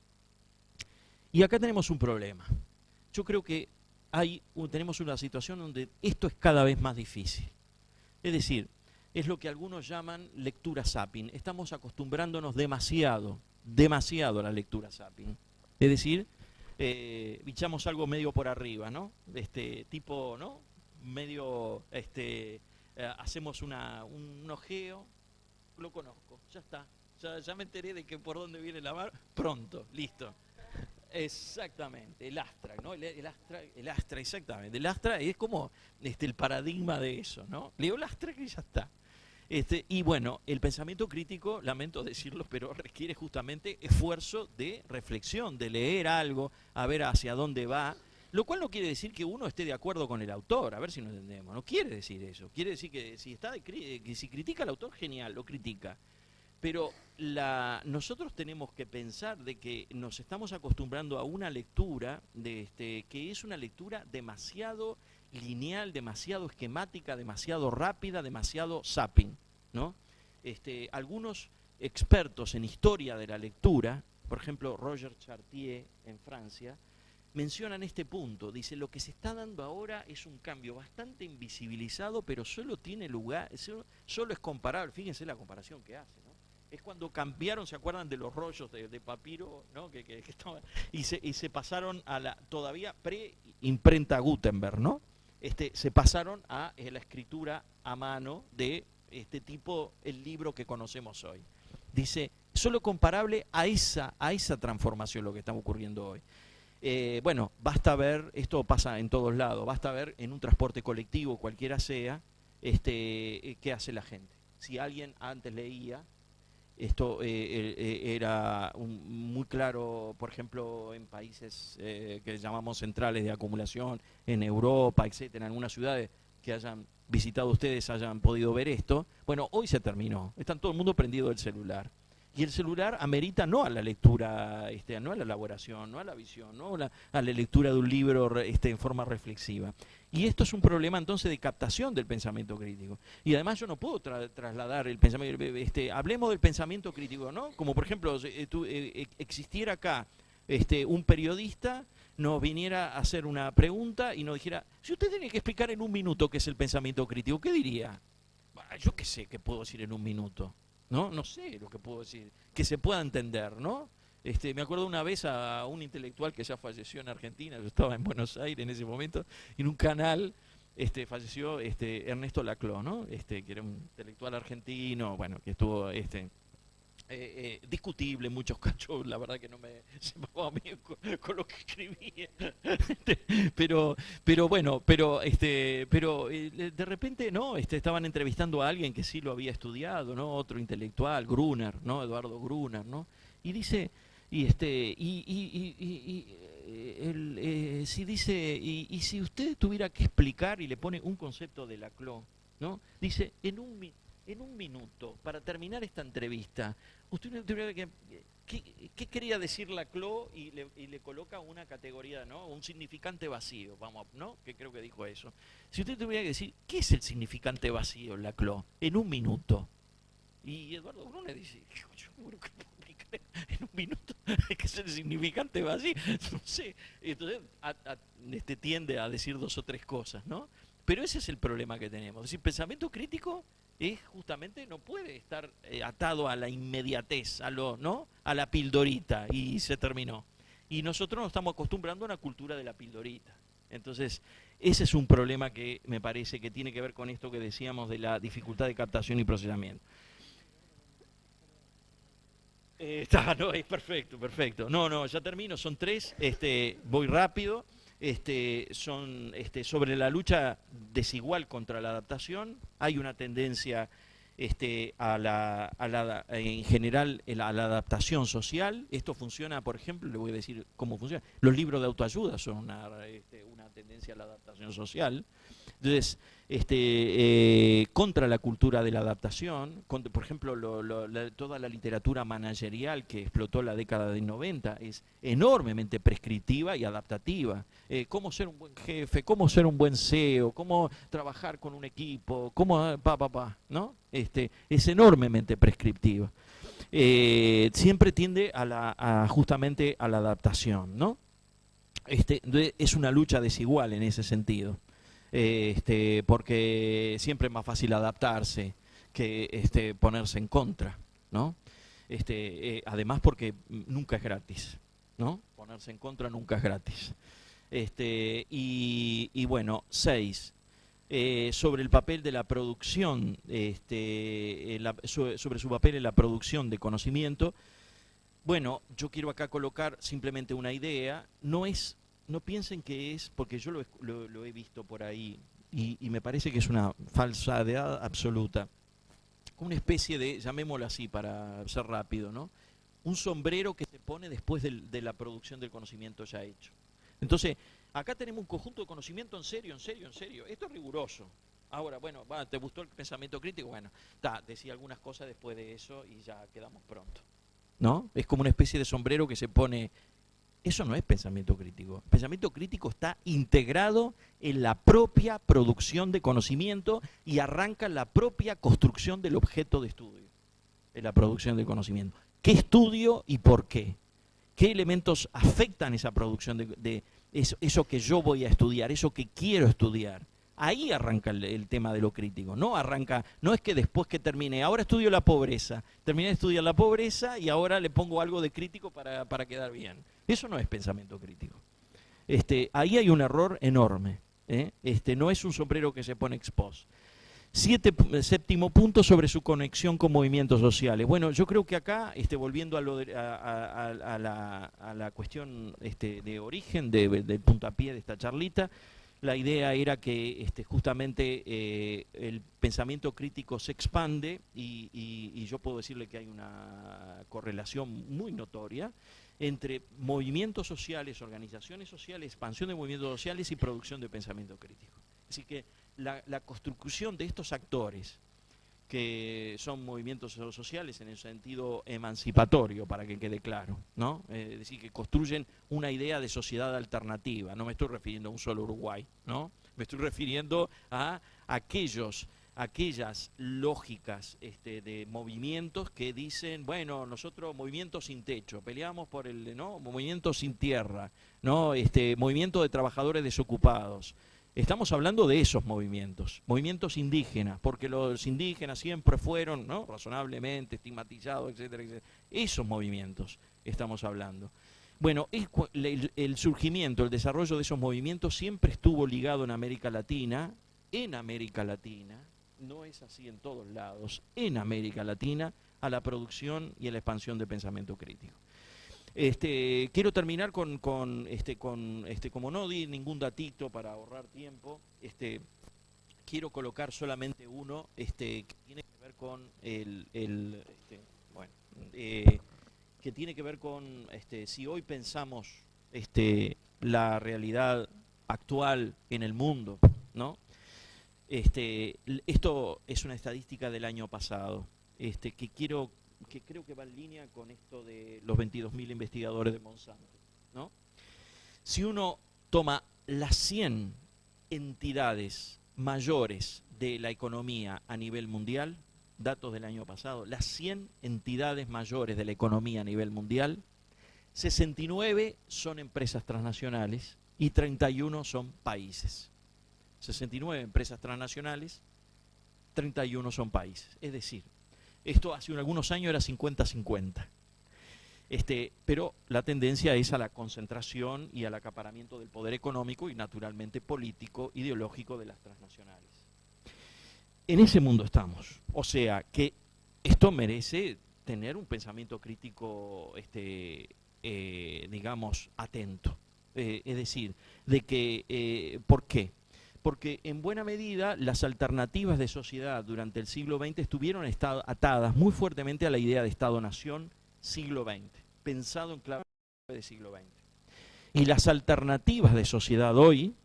Y acá tenemos un problema. Yo creo que tenemos una situación donde esto es cada vez más difícil. Es decir, es lo que algunos llaman lectura zapping. Estamos acostumbrándonos demasiado a la lectura zapping. Es decir, bichamos algo medio por arriba, ¿no? Tipo, ¿no? Medio, hacemos un ojeo, lo conozco, ya está. Ya me enteré de que por dónde viene la mar, pronto, listo. Exactamente, el Astra, ¿no? El Astra, exactamente. El Astra es como el paradigma de eso, ¿no? Leo el Astra y ya está. Y bueno, el pensamiento crítico, lamento decirlo, pero requiere justamente esfuerzo de reflexión, de leer algo, a ver hacia dónde va, lo cual no quiere decir que uno esté de acuerdo con el autor, a ver si nos entendemos, no quiere decir eso, quiere decir que si critica al autor, genial, lo critica. Pero nosotros tenemos que pensar de que nos estamos acostumbrando a una lectura que es una lectura demasiado lineal, demasiado esquemática, demasiado rápida, demasiado zapping, ¿no? Algunos expertos en historia de la lectura, por ejemplo Roger Chartier en Francia, mencionan este punto. Dice, lo que se está dando ahora es un cambio bastante invisibilizado, pero solo tiene lugar, solo es comparable. Fíjense la comparación que hace, ¿no? Es cuando cambiaron, ¿se acuerdan de los rollos de papiro, ¿no? que estaban, y se pasaron a la todavía pre-imprenta Gutenberg, ¿no? Se pasaron a la escritura a mano de tipo, el libro que conocemos hoy. Dice, solo comparable a esa transformación lo que está ocurriendo hoy. Bueno, basta ver, esto pasa en todos lados, basta ver en un transporte colectivo, cualquiera sea, qué hace la gente. Si alguien antes leía, Esto era muy claro, por ejemplo, en países que llamamos centrales de acumulación, en Europa, etcétera, en algunas ciudades que hayan visitado ustedes, hayan podido ver esto. Bueno, hoy se terminó. Está todo el mundo prendido del celular. Y el celular amerita no a la lectura, no a la elaboración, no a la visión, no a la lectura de un libro en forma reflexiva. Y esto es un problema entonces de captación del pensamiento crítico. Y además yo no puedo trasladar el pensamiento, hablemos del pensamiento crítico, ¿no? Como por ejemplo, existiera acá un periodista, nos viniera a hacer una pregunta y nos dijera, si usted tiene que explicar en un minuto qué es el pensamiento crítico, ¿qué diría? Yo qué sé qué puedo decir en un minuto. No sé lo que puedo decir, que se pueda entender, ¿no? Me acuerdo una vez a un intelectual que ya falleció en Argentina, yo estaba en Buenos Aires en ese momento, y en un canal falleció Ernesto Laclau, ¿no? Que era un intelectual argentino, bueno, que estuvo discutible en muchos cachos, la verdad que no me llevaba bien con lo que escribía, pero bueno, pero de repente no, estaban entrevistando a alguien que sí lo había estudiado, ¿no? Otro intelectual, Gruner, ¿no? Eduardo Gruner, ¿no? Y dice, si usted tuviera que explicar, y le pone un concepto de Laclau, ¿no? Dice, en un minuto, para terminar esta entrevista, usted tuviera que... ¿Qué quería decir Laclau? Y le coloca una categoría, ¿no? Un significante vacío, vamos, ¿no? Que creo que dijo eso. Si usted tuviera que decir, ¿qué es el significante vacío, Laclau? En un minuto. Y Eduardo Brune dice, yo creo que puedo explicar en un minuto qué es el significante vacío. No sé. Entonces tiende a decir dos o tres cosas, ¿no? Pero ese es el problema que tenemos. Es decir, pensamiento crítico justamente no puede estar atado a la inmediatez, ¿no? A la pildorita, y se terminó. Y nosotros nos estamos acostumbrando a una cultura de la pildorita. Entonces, ese es un problema que me parece que tiene que ver con esto que decíamos de la dificultad de captación y procesamiento. No, es perfecto. No, ya termino, son tres, voy rápido. Son sobre la lucha desigual contra la adaptación. Hay una tendencia en general a la adaptación social. Esto funciona, por ejemplo, le voy a decir cómo funciona. Los libros de autoayuda son una tendencia a la adaptación social. Entonces, contra la cultura de la adaptación, por ejemplo, toda la literatura managerial que explotó la década del 90 es enormemente prescriptiva y adaptativa. Cómo ser un buen jefe, cómo ser un buen CEO, cómo trabajar con un equipo, cómo ¿no? Es enormemente prescriptiva. Siempre tiende justamente a la adaptación, ¿no? Es una lucha desigual en ese sentido. Porque siempre es más fácil adaptarse que ponerse en contra, ¿no? Además porque nunca es gratis, ¿no? Ponerse en contra nunca es gratis. Y bueno, 6. Sobre el papel de la producción, sobre su papel en la producción de conocimiento. Bueno, yo quiero acá colocar simplemente una idea. No piensen que es, porque yo lo he visto por ahí, y me parece que es una falsedad absoluta. Una especie de, llamémoslo así para ser rápido, ¿no? Un sombrero que se pone después de la producción del conocimiento ya hecho. Entonces, acá tenemos un conjunto de conocimiento en serio. Esto es riguroso. Ahora, bueno, ¿te gustó el pensamiento crítico? Bueno, decía algunas cosas después de eso y ya quedamos pronto, ¿no? Es como una especie de sombrero que se pone. Eso no es pensamiento crítico. El pensamiento crítico está integrado en la propia producción de conocimiento y arranca la propia construcción del objeto de estudio, en la producción del conocimiento. ¿Qué estudio y por qué? ¿Qué elementos afectan esa producción de eso que yo voy a estudiar, eso que quiero estudiar? Ahí arranca el tema de lo crítico, no es que después que termine, ahora estudio la pobreza, terminé de estudiar la pobreza y ahora le pongo algo de crítico para quedar bien. Eso no es pensamiento crítico. Ahí hay un error enorme, no es un sombrero que se pone ex post. Séptimo punto sobre su conexión con movimientos sociales. Bueno, yo creo que acá, volviendo a la cuestión de origen, del puntapié de esta charlita, la idea era que justamente el pensamiento crítico se expande y yo puedo decirle que hay una correlación muy notoria entre movimientos sociales, organizaciones sociales, expansión de movimientos sociales y producción de pensamiento crítico. Así que la construcción de estos actores, que son movimientos sociales en el sentido emancipatorio, para que quede claro, ¿no? Es decir, que construyen una idea de sociedad alternativa. No me estoy refiriendo a un solo Uruguay, ¿no? Me estoy refiriendo a aquellas lógicas de movimientos que dicen, bueno, nosotros movimientos sin techo, peleamos por el, ¿no? Movimiento sin tierra, ¿no? Movimiento de trabajadores desocupados. Estamos hablando de esos movimientos indígenas, porque los indígenas siempre fueron, ¿no?, razonablemente estigmatizados, etcétera, etcétera. Esos movimientos estamos hablando. Bueno, el surgimiento, el desarrollo de esos movimientos siempre estuvo ligado en América Latina, no es así en todos lados, en América Latina, a la producción y a la expansión del pensamiento crítico. Quiero terminar como no di ningún datito para ahorrar tiempo, quiero colocar solamente uno que tiene que ver con que tiene que ver con si hoy pensamos la realidad actual en el mundo, ¿no? Esto es una estadística del año pasado, que creo que va en línea con esto de los 22.000 investigadores de Monsanto, ¿no? Si uno toma las 100 entidades mayores de la economía a nivel mundial, datos del año pasado, las 100 entidades mayores de la economía a nivel mundial, 69 son empresas transnacionales y 31 son países. 69 empresas transnacionales, 31 son países. Es decir, esto hace algunos años era 50-50. Pero la tendencia es a la concentración y al acaparamiento del poder económico y naturalmente político, ideológico de las transnacionales. En ese mundo estamos. O sea que esto merece tener un pensamiento crítico, digamos, atento. Es decir, de que, ¿por qué? Porque en buena medida las alternativas de sociedad durante el siglo XX estuvieron atadas muy fuertemente a la idea de Estado-Nación siglo XX, pensado en clave de siglo XX. Y las alternativas de sociedad hoy,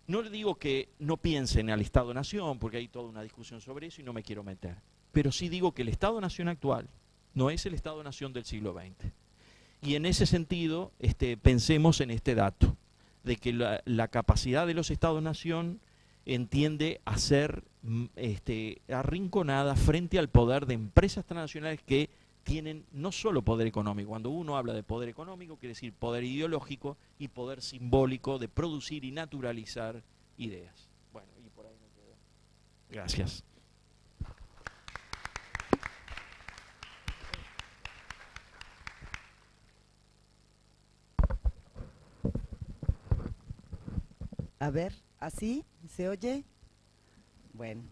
no le digo que no piensen al Estado-Nación, porque hay toda una discusión sobre eso y no me quiero meter, pero sí digo que el Estado-Nación actual no es el Estado-Nación del siglo XX. Y en ese sentido, pensemos en este dato, de que la capacidad de los Estados-Nación entiende a ser arrinconada frente al poder de empresas transnacionales que tienen no solo poder económico. Cuando uno habla de poder económico, quiere decir poder ideológico y poder simbólico de producir y naturalizar ideas. Bueno, y por ahí me quedo. Gracias. A ver, ¿así se oye? Bueno,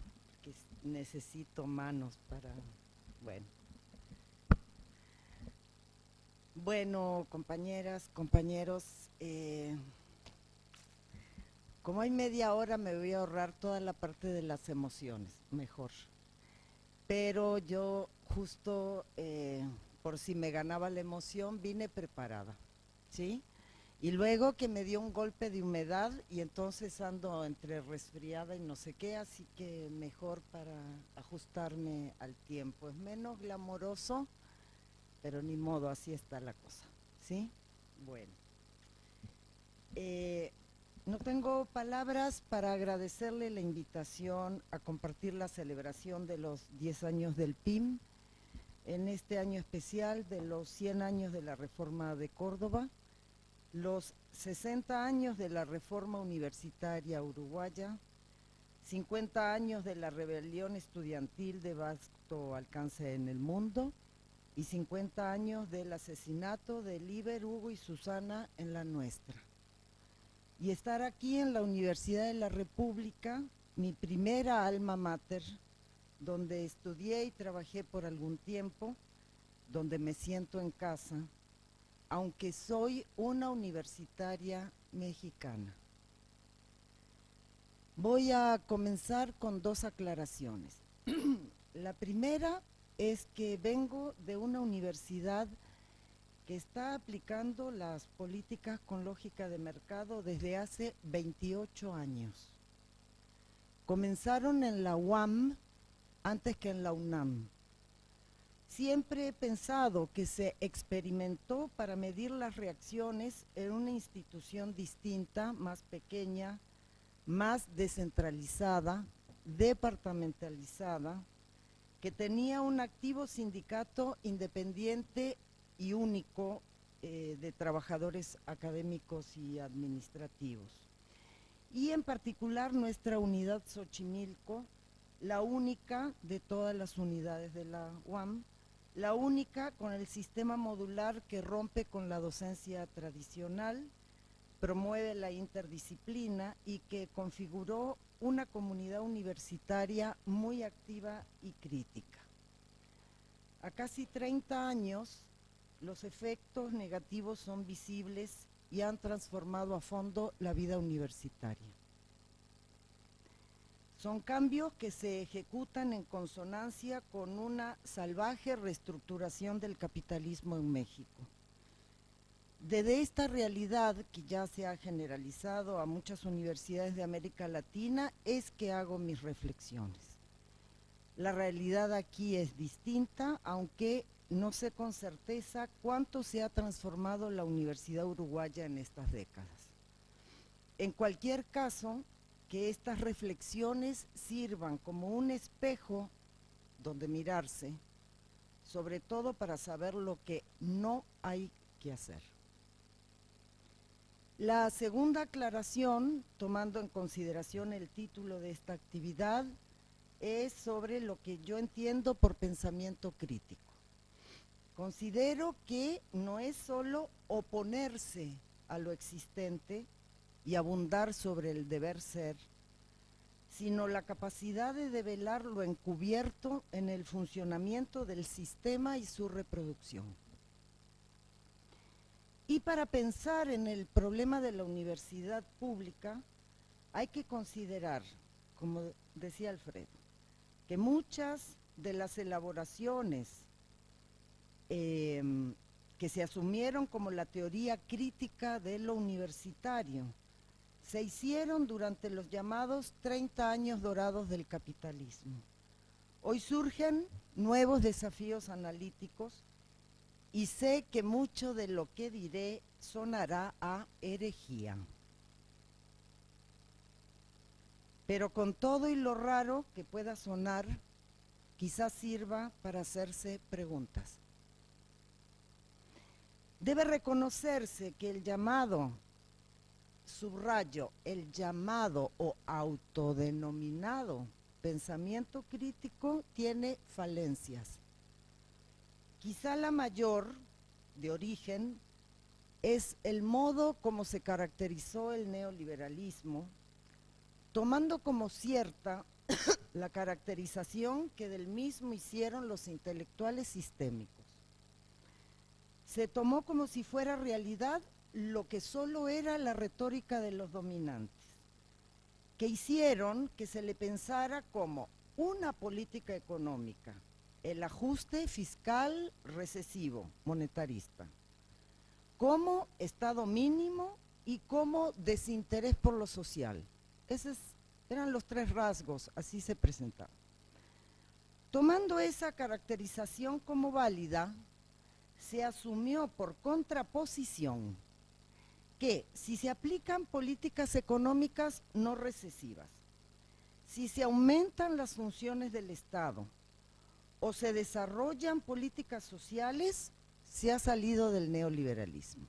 que necesito manos para... Bueno, compañeras, compañeros, como hay media hora me voy a ahorrar toda la parte de las emociones, mejor. Pero yo justo, por si me ganaba la emoción, vine preparada, ¿sí? Y luego que me dio un golpe de humedad y entonces ando entre resfriada y no sé qué, así que mejor para ajustarme al tiempo. Es menos glamoroso, pero ni modo, así está la cosa, ¿sí? Bueno. No tengo palabras para agradecerle la invitación a compartir la celebración de los 10 años del PIM, en este año especial de los 100 años de la Reforma de Córdoba, los 60 años de la Reforma Universitaria Uruguaya, 50 años de la rebelión estudiantil de vasto alcance en el mundo y 50 años del asesinato de Liber, Hugo y Susana en la nuestra. Y estar aquí en la Universidad de la República, mi primera alma mater, donde estudié y trabajé por algún tiempo, donde me siento en casa, aunque soy una universitaria mexicana. Voy a comenzar con dos aclaraciones. La primera es que vengo de una universidad que está aplicando las políticas con lógica de mercado desde hace 28 años. Comenzaron en la UAM antes que en la UNAM. Siempre he pensado que se experimentó para medir las reacciones en una institución distinta, más pequeña, más descentralizada, departamentalizada, que tenía un activo sindicato independiente y único de trabajadores académicos y administrativos. Y en particular nuestra unidad Xochimilco, la única de todas las unidades de la UAM, la única con el sistema modular que rompe con la docencia tradicional, promueve la interdisciplina y que configuró una comunidad universitaria muy activa y crítica. A casi 30 años, los efectos negativos son visibles y han transformado a fondo la vida universitaria. Son cambios que se ejecutan en consonancia con una salvaje reestructuración del capitalismo en México. Desde esta realidad, que ya se ha generalizado a muchas universidades de América Latina, es que hago mis reflexiones. La realidad aquí es distinta, aunque no sé con certeza cuánto se ha transformado la universidad uruguaya en estas décadas. En cualquier caso, que estas reflexiones sirvan como un espejo donde mirarse, sobre todo para saber lo que no hay que hacer. La segunda aclaración, tomando en consideración el título de esta actividad, es sobre lo que yo entiendo por pensamiento crítico. Considero que no es solo oponerse a lo existente y abundar sobre el deber ser, sino la capacidad de develar lo encubierto en el funcionamiento del sistema y su reproducción. Y para pensar en el problema de la universidad pública, hay que considerar, como decía Alfredo, que muchas de las elaboraciones que se asumieron como la teoría crítica de lo universitario se hicieron durante los llamados 30 años dorados del capitalismo. Hoy surgen nuevos desafíos analíticos y sé que mucho de lo que diré sonará a herejía. Pero con todo y lo raro que pueda sonar, quizás sirva para hacerse preguntas. Debe reconocerse que el llamado, subrayo, el llamado o autodenominado pensamiento crítico tiene falencias. Quizá la mayor, de origen, es el modo como se caracterizó el neoliberalismo, tomando como cierta la caracterización que del mismo hicieron los intelectuales sistémicos. Se tomó como si fuera realidad lo que solo era la retórica de los dominantes, que hicieron que se le pensara como una política económica, el ajuste fiscal recesivo, monetarista, como estado mínimo y como desinterés por lo social. Esos eran los tres rasgos, así se presentaban. Tomando esa caracterización como válida, se asumió por contraposición que si se aplican políticas económicas no recesivas, si se aumentan las funciones del Estado o se desarrollan políticas sociales, se ha salido del neoliberalismo.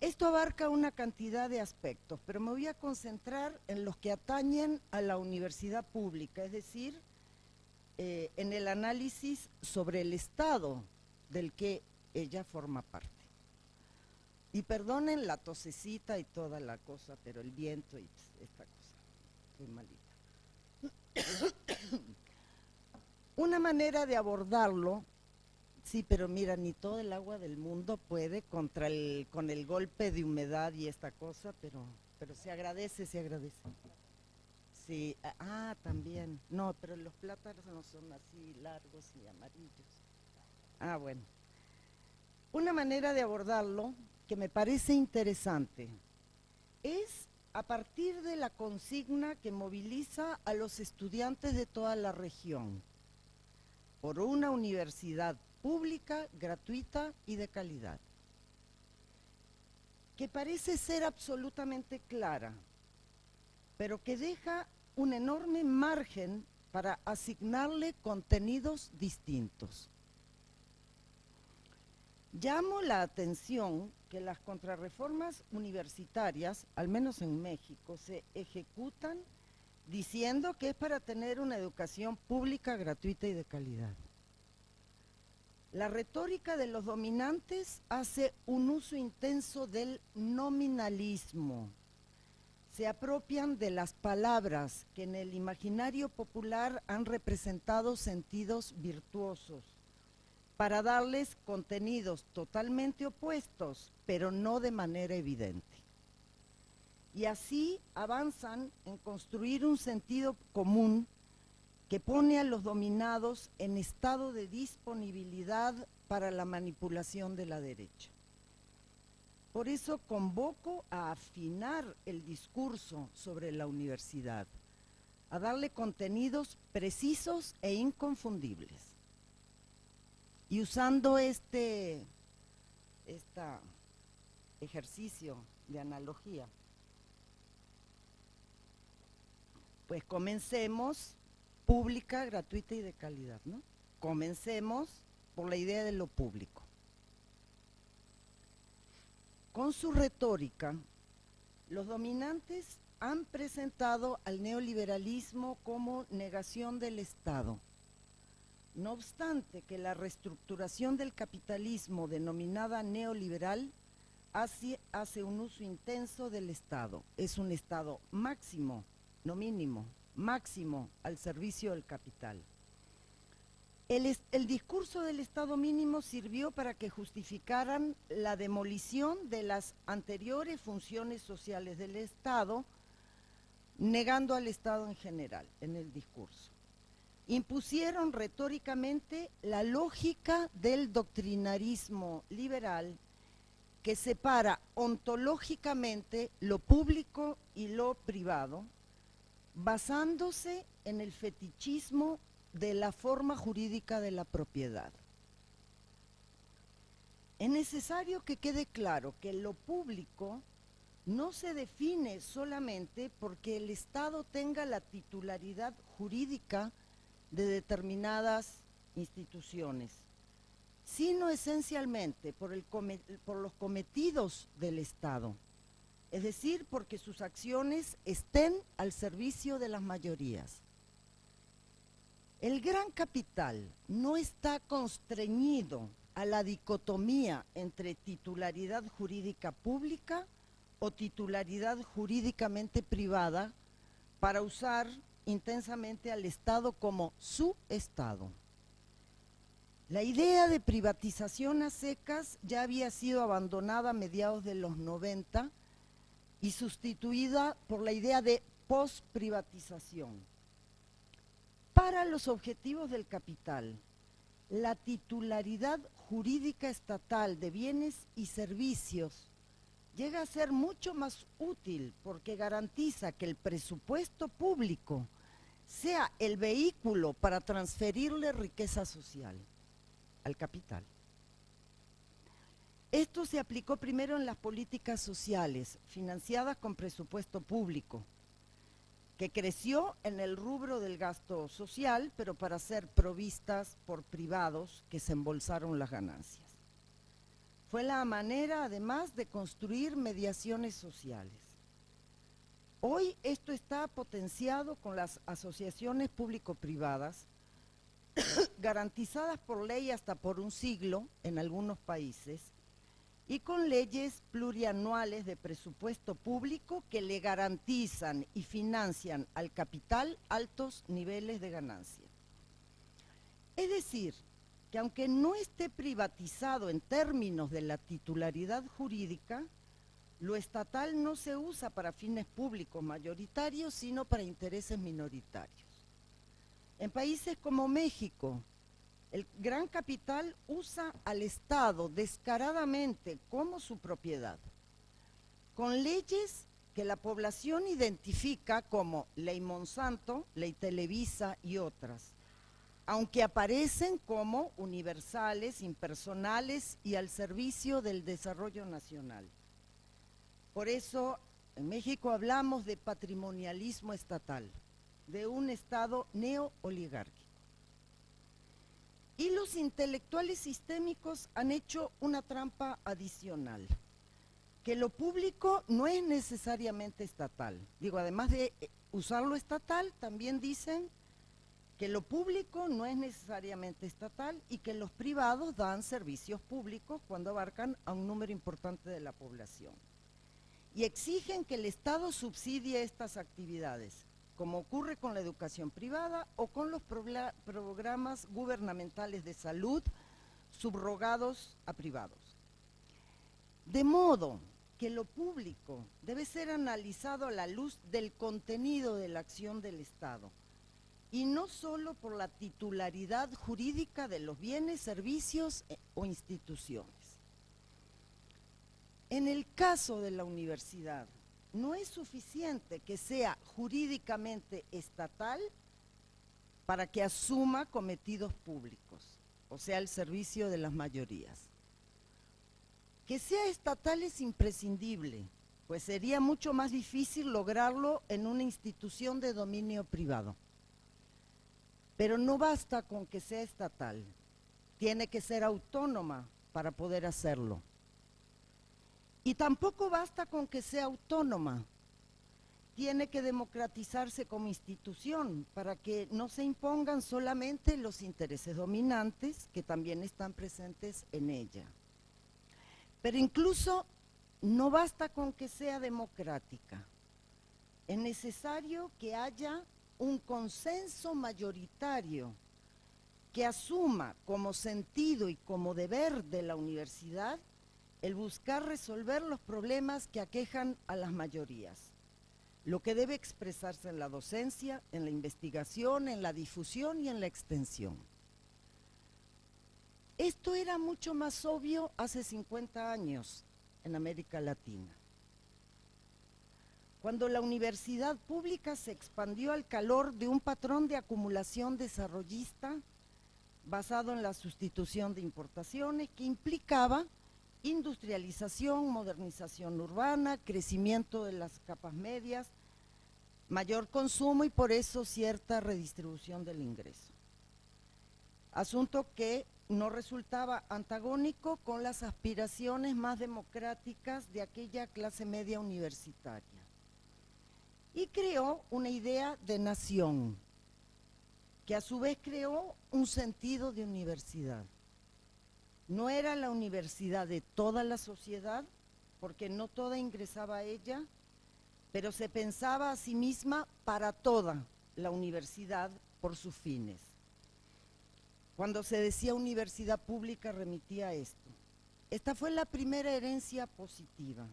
Esto abarca una cantidad de aspectos, pero me voy a concentrar en los que atañen a la universidad pública, es decir, en el análisis sobre el Estado del que ella forma parte. Y perdonen la tosecita y toda la cosa, pero el viento y esta cosa, estoy malita. Una manera de abordarlo, sí, pero mira, ni todo el agua del mundo puede con el golpe de humedad y esta cosa, pero pero se agradece, se agradece. Sí, también. No, pero los plátanos no son así largos y amarillos. Ah, bueno. Una manera de abordarlo que me parece interesante es a partir de la consigna que moviliza a los estudiantes de toda la región por una universidad pública, gratuita y de calidad, que parece ser absolutamente clara, pero que deja un enorme margen para asignarle contenidos distintos. Llamo la atención que las contrarreformas universitarias, al menos en México, se ejecutan diciendo que es para tener una educación pública, gratuita y de calidad. La retórica de los dominantes hace un uso intenso del nominalismo. Se apropian de las palabras que en el imaginario popular han representado sentidos virtuosos para darles contenidos totalmente opuestos, pero no de manera evidente. Y así avanzan en construir un sentido común que pone a los dominados en estado de disponibilidad para la manipulación de la derecha. Por eso convoco a afinar el discurso sobre la universidad, a darle contenidos precisos e inconfundibles. Y usando este ejercicio de analogía, pues comencemos pública, gratuita y de calidad, ¿no? Comencemos por la idea de lo público. Con su retórica, los dominantes han presentado al neoliberalismo como negación del Estado. No obstante que la reestructuración del capitalismo denominada neoliberal hace un uso intenso del Estado. Es un Estado máximo, no mínimo, máximo al servicio del capital. El discurso del Estado mínimo sirvió para que justificaran la demolición de las anteriores funciones sociales del Estado, negando al Estado en general en el discurso. Impusieron retóricamente la lógica del doctrinarismo liberal que separa ontológicamente lo público y lo privado, basándose en el fetichismo de la forma jurídica de la propiedad. Es necesario que quede claro que lo público no se define solamente porque el Estado tenga la titularidad jurídica de determinadas instituciones, sino esencialmente por los cometidos del Estado, es decir, porque sus acciones estén al servicio de las mayorías. El gran capital no está constreñido a la dicotomía entre titularidad jurídica pública o titularidad jurídicamente privada para usar intensamente al Estado como su Estado. La idea de privatización a secas ya había sido abandonada a mediados de los 90 y sustituida por la idea de posprivatización. Para los objetivos del capital, la titularidad jurídica estatal de bienes y servicios llega a ser mucho más útil porque garantiza que el presupuesto público sea el vehículo para transferirle riqueza social al capital. Esto se aplicó primero en las políticas sociales, financiadas con presupuesto público, que creció en el rubro del gasto social, pero para ser provistas por privados que se embolsaron las ganancias. Fue la manera, además, de construir mediaciones sociales. Hoy esto está potenciado con las asociaciones público-privadas, garantizadas por ley hasta por un siglo en algunos países, y con leyes plurianuales de presupuesto público que le garantizan y financian al capital altos niveles de ganancia. Es decir, que aunque no esté privatizado en términos de la titularidad jurídica, Lo estatal no se usa para fines públicos mayoritarios, sino para intereses minoritarios. En países como México, el gran capital usa al Estado descaradamente como su propiedad, con leyes que la población identifica como Ley Monsanto, Ley Televisa y otras, aunque aparecen como universales, impersonales y al servicio del desarrollo nacional. Por eso, en México hablamos de patrimonialismo estatal, de un Estado neooligárquico. Y los intelectuales sistémicos han hecho una trampa adicional, que lo público no es necesariamente estatal. Digo, además de usar lo estatal, también dicen que lo público no es necesariamente estatal y que los privados dan servicios públicos cuando abarcan a un número importante de la población. Y exigen que el Estado subsidie estas actividades, como ocurre con la educación privada o con los programas gubernamentales de salud subrogados a privados. De modo que lo público debe ser analizado a la luz del contenido de la acción del Estado, y no solo por la titularidad jurídica de los bienes, servicios o instituciones. En el caso de la universidad, no es suficiente que sea jurídicamente estatal para que asuma cometidos públicos, o sea, el servicio de las mayorías. Que sea estatal es imprescindible, pues sería mucho más difícil lograrlo en una institución de dominio privado. Pero no basta con que sea estatal, tiene que ser autónoma para poder hacerlo. Y tampoco basta con que sea autónoma, tiene que democratizarse como institución para que no se impongan solamente los intereses dominantes que también están presentes en ella. Pero incluso no basta con que sea democrática, es necesario que haya un consenso mayoritario que asuma como sentido y como deber de la universidad el buscar resolver los problemas que aquejan a las mayorías, lo que debe expresarse en la docencia, en la investigación, en la difusión y en la extensión. Esto era mucho más obvio hace 50 años en América Latina, cuando la universidad pública se expandió al calor de un patrón de acumulación desarrollista basado en la sustitución de importaciones que implicaba industrialización, modernización urbana, crecimiento de las capas medias, mayor consumo y por eso cierta redistribución del ingreso. Asunto que no resultaba antagónico con las aspiraciones más democráticas de aquella clase media universitaria. Y creó una idea de nación, que a su vez creó un sentido de universidad. No era la universidad de toda la sociedad, porque no toda ingresaba a ella, pero se pensaba a sí misma para toda la universidad por sus fines. Cuando se decía universidad pública remitía a esto. Esta fue la primera herencia positiva.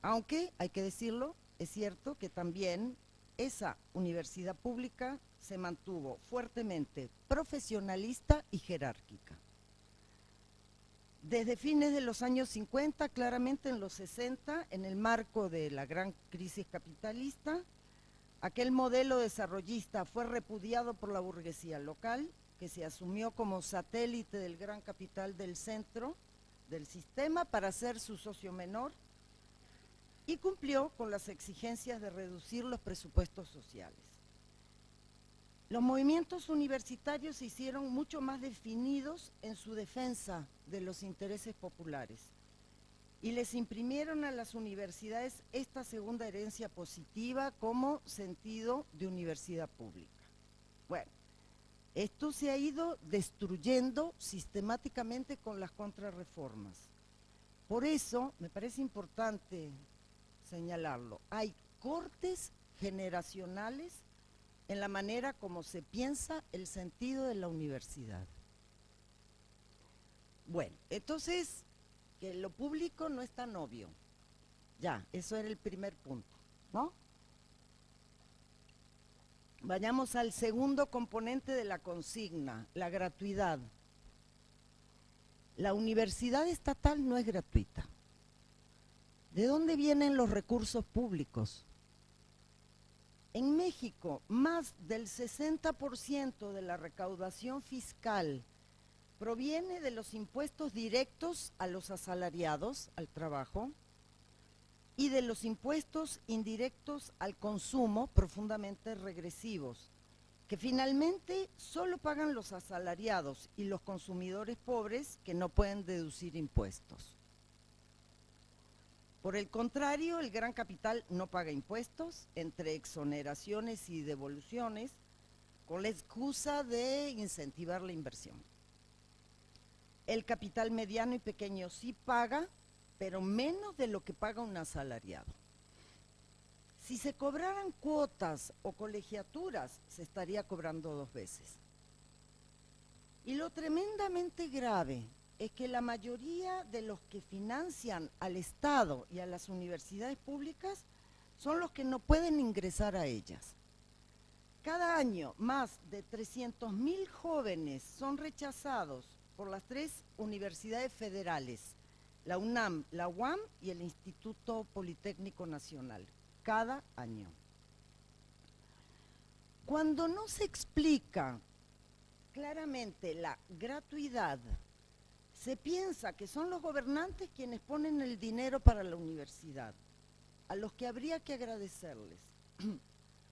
Aunque, hay que decirlo, es cierto que también esa universidad pública se mantuvo fuertemente profesionalista y jerárquica. Desde fines de los años 50, claramente en los 60, en el marco de la gran crisis capitalista, aquel modelo desarrollista fue repudiado por la burguesía local, que se asumió como satélite del gran capital del centro del sistema para ser su socio menor, y cumplió con las exigencias de reducir los presupuestos sociales. Los movimientos universitarios se hicieron mucho más definidos en su defensa de los intereses populares y les imprimieron a las universidades esta segunda herencia positiva como sentido de universidad pública. Bueno, esto se ha ido destruyendo sistemáticamente con las contrarreformas. Por eso, me parece importante señalarlo, hay cortes generacionales en la manera como se piensa el sentido de la universidad. Bueno, entonces, que lo público no es tan obvio, Ya, eso era el primer punto, ¿no? Vayamos al segundo componente de la consigna, la gratuidad. La universidad estatal no es gratuita. ¿De dónde vienen los recursos públicos? En México, más del 60% de la recaudación fiscal proviene de los impuestos directos a los asalariados, al trabajo, y de los impuestos indirectos al consumo, profundamente regresivos, que finalmente solo pagan los asalariados y los consumidores pobres que no pueden deducir impuestos. Por el contrario, el gran capital no paga impuestos, entre exoneraciones y devoluciones, con la excusa de incentivar la inversión. El capital mediano y pequeño sí paga, pero menos de lo que paga un asalariado. Si se cobraran cuotas o colegiaturas, se estaría cobrando 2 veces. Y lo tremendamente grave es que la mayoría de los que financian al Estado y a las universidades públicas son los que no pueden ingresar a ellas. Cada año, más de 300.000 jóvenes son rechazados por las 3 universidades federales, la UNAM, la UAM y el Instituto Politécnico Nacional, cada año. Cuando no se explica claramente la gratuidad, se piensa que son los gobernantes quienes ponen el dinero para la universidad, a los que habría que agradecerles.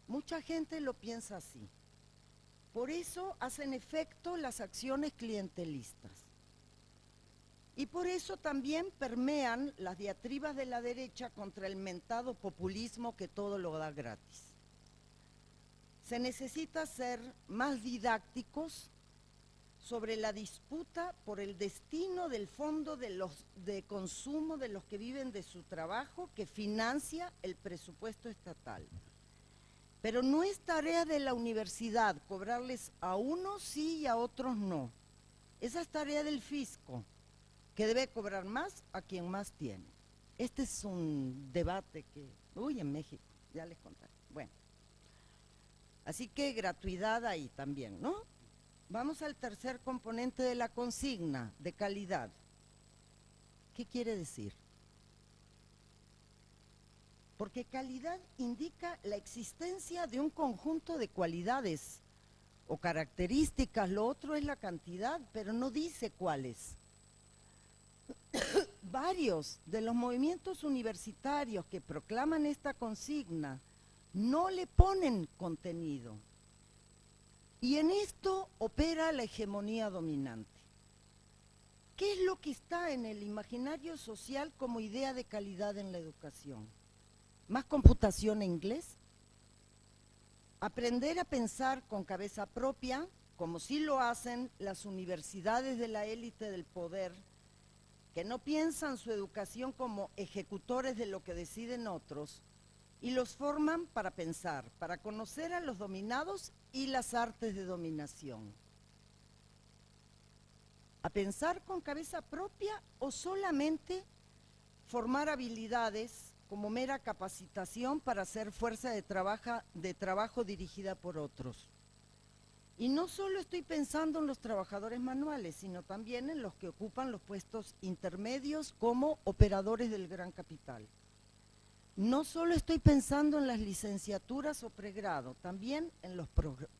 Mucha gente lo piensa así. Por eso hacen efecto las acciones clientelistas. Y por eso también permean las diatribas de la derecha contra el mentado populismo que todo lo da gratis. Se necesita ser más didácticos sobre la disputa por el destino del fondo de consumo de los que viven de su trabajo que financia el presupuesto estatal. Pero no es tarea de la universidad cobrarles a unos sí y a otros no. Esa es tarea del fisco, que debe cobrar más a quien más tiene. Este es un debate que, en México, ya les contaré. Bueno, así que gratuidad ahí también, ¿no? Vamos al tercer componente de la consigna, de calidad. ¿Qué quiere decir? Porque calidad indica la existencia de un conjunto de cualidades o características, lo otro es la cantidad, pero no dice cuáles. Varios de los movimientos universitarios que proclaman esta consigna no le ponen contenido. Y en esto opera la hegemonía dominante. ¿Qué es lo que está en el imaginario social como idea de calidad en la educación? ¿Más computación en inglés? ¿Aprender a pensar con cabeza propia, como sí lo hacen las universidades de la élite del poder, que no piensan su educación como ejecutores de lo que deciden otros, y los forman para pensar, para conocer a los dominados y las artes de dominación? ¿A pensar con cabeza propia o solamente formar habilidades como mera capacitación para ser fuerza de trabajo dirigida por otros? Y no solo estoy pensando en los trabajadores manuales, sino también en los que ocupan los puestos intermedios como operadores del gran capital. No solo estoy pensando en las licenciaturas o pregrado, también en los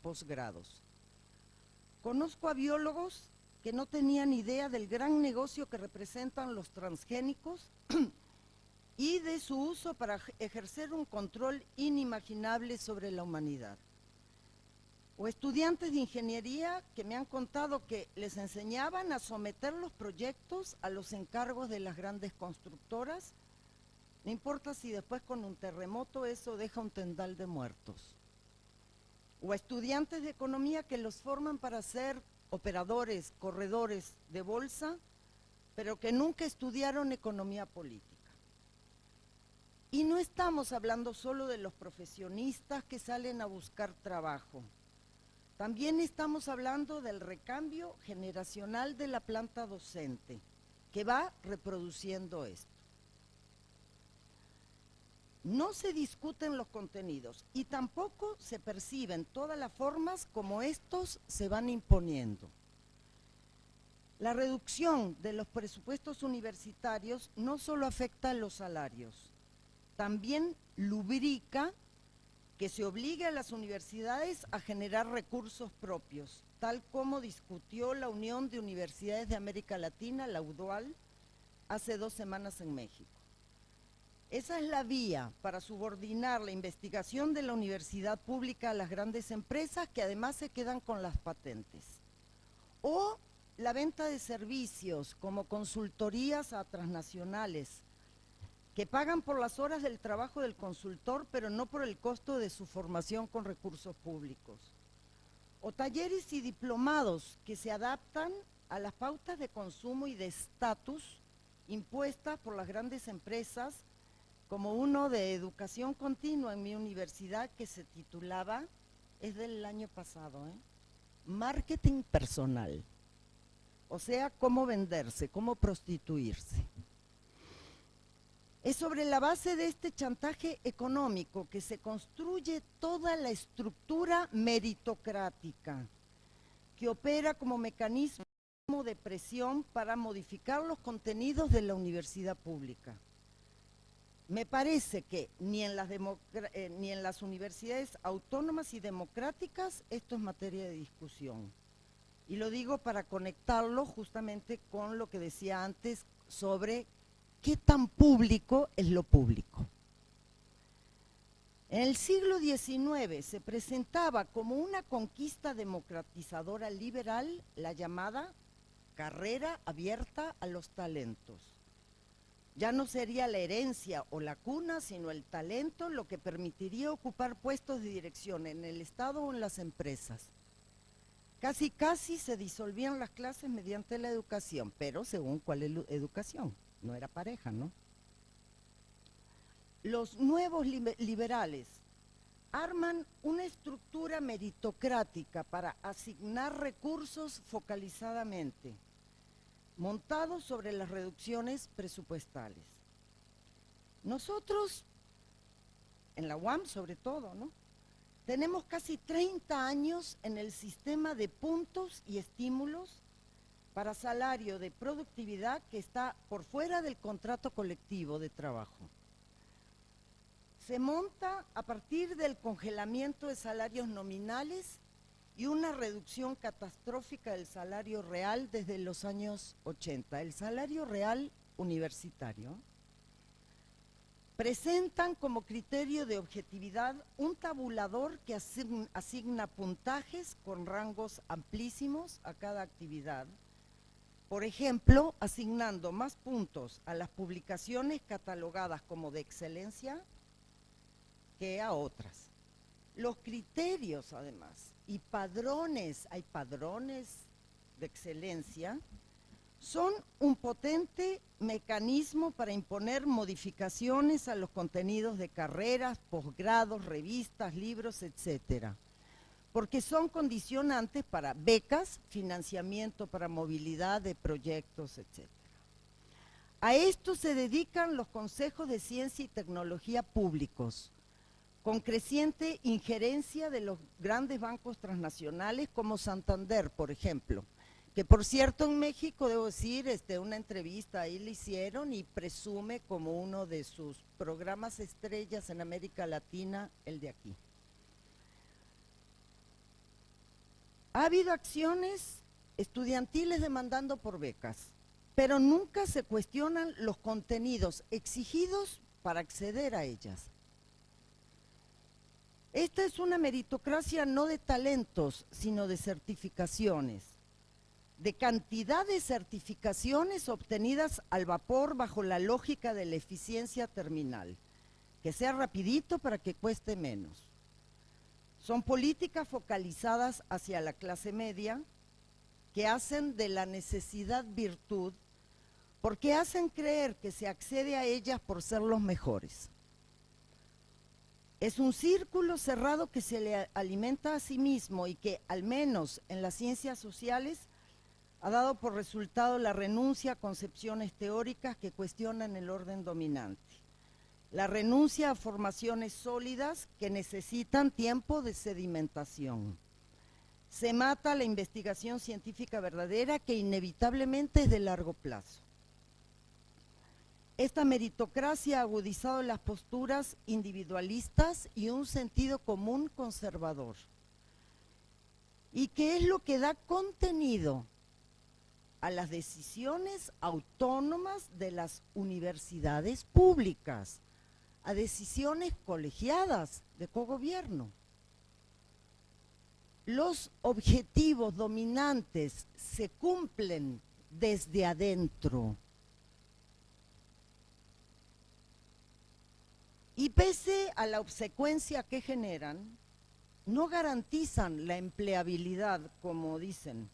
posgrados. Conozco a biólogos que no tenían idea del gran negocio que representan los transgénicos y de su uso para ejercer un control inimaginable sobre la humanidad. O estudiantes de ingeniería que me han contado que les enseñaban a someter los proyectos a los encargos de las grandes constructoras. No importa si después con un terremoto eso deja un tendal de muertos. O estudiantes de economía que los forman para ser operadores, corredores de bolsa, pero que nunca estudiaron economía política. Y no estamos hablando solo de los profesionistas que salen a buscar trabajo. También estamos hablando del recambio generacional de la planta docente, que va reproduciendo esto. no se discuten los contenidos y tampoco se perciben todas las formas como estos se van imponiendo. La reducción de los presupuestos universitarios no solo afecta a los salarios, también lubrica que se obligue a las universidades a generar recursos propios, tal como discutió la Unión de Universidades de América Latina, la UDUAL, hace 2 semanas en México. Esa es la vía para subordinar la investigación de la universidad pública a las grandes empresas que además se quedan con las patentes. O la venta de servicios como consultorías a transnacionales que pagan por las horas del trabajo del consultor, pero no por el costo de su formación con recursos públicos. O talleres y diplomados que se adaptan a las pautas de consumo y de estatus impuestas por las grandes empresas, como uno de educación continua en mi universidad que se titulaba, es del año pasado, Marketing personal. O sea, cómo venderse, cómo prostituirse. Es sobre la base de este chantaje económico que se construye toda la estructura meritocrática que opera como mecanismo de presión para modificar los contenidos de la universidad pública. Me parece que ni en las universidades autónomas y democráticas esto es materia de discusión. Y lo digo para conectarlo justamente con lo que decía antes sobre qué tan público es lo público. En el siglo XIX se presentaba como una conquista democratizadora liberal la llamada carrera abierta a los talentos. Ya no sería la herencia o la cuna, sino el talento lo que permitiría ocupar puestos de dirección en el Estado o en las empresas. Casi se disolvían las clases mediante la educación, pero según cuál educación, no era pareja, ¿no? Los nuevos liberales arman una estructura meritocrática para asignar recursos focalizadamente, montados sobre las reducciones presupuestales. Nosotros, en la UAM sobre todo, ¿no?, tenemos casi 30 años en el sistema de puntos y estímulos para salario de productividad que está por fuera del contrato colectivo de trabajo. Se monta a partir del congelamiento de salarios nominales y una reducción catastrófica del salario real desde los años 80, el salario real universitario. Presentan como criterio de objetividad un tabulador que asigna puntajes con rangos amplísimos a cada actividad. Por ejemplo, asignando más puntos a las publicaciones catalogadas como de excelencia que a otras. Los criterios, además, y padrones, hay padrones de excelencia, son un potente mecanismo para imponer modificaciones a los contenidos de carreras, posgrados, revistas, libros, etcétera, porque son condicionantes para becas, financiamiento para movilidad de proyectos, etcétera. A esto se dedican los consejos de ciencia y tecnología públicos, con creciente injerencia de los grandes bancos transnacionales como Santander, por ejemplo, que por cierto en México, debo decir, una entrevista ahí le hicieron y presume como uno de sus programas estrellas en América Latina, el de aquí. Ha habido acciones estudiantiles demandando por becas, pero nunca se cuestionan los contenidos exigidos para acceder a ellas. Esta es una meritocracia no de talentos, sino de certificaciones, de cantidad de certificaciones obtenidas al vapor bajo la lógica de la eficiencia terminal, que sea rapidito para que cueste menos. Son políticas focalizadas hacia la clase media que hacen de la necesidad virtud porque hacen creer que se accede a ellas por ser los mejores. Es un círculo cerrado que se le alimenta a sí mismo y que, al menos en las ciencias sociales, ha dado por resultado la renuncia a concepciones teóricas que cuestionan el orden dominante. la renuncia a formaciones sólidas que necesitan tiempo de sedimentación. Se mata la investigación científica verdadera que inevitablemente es de largo plazo. Esta meritocracia ha agudizado las posturas individualistas y un sentido común conservador. ¿Y qué es lo que da contenido a las decisiones autónomas de las universidades públicas, a decisiones colegiadas de cogobierno? Los objetivos dominantes se cumplen desde adentro. Y pese a la obsecuencia que generan, no garantizan la empleabilidad, como dicen.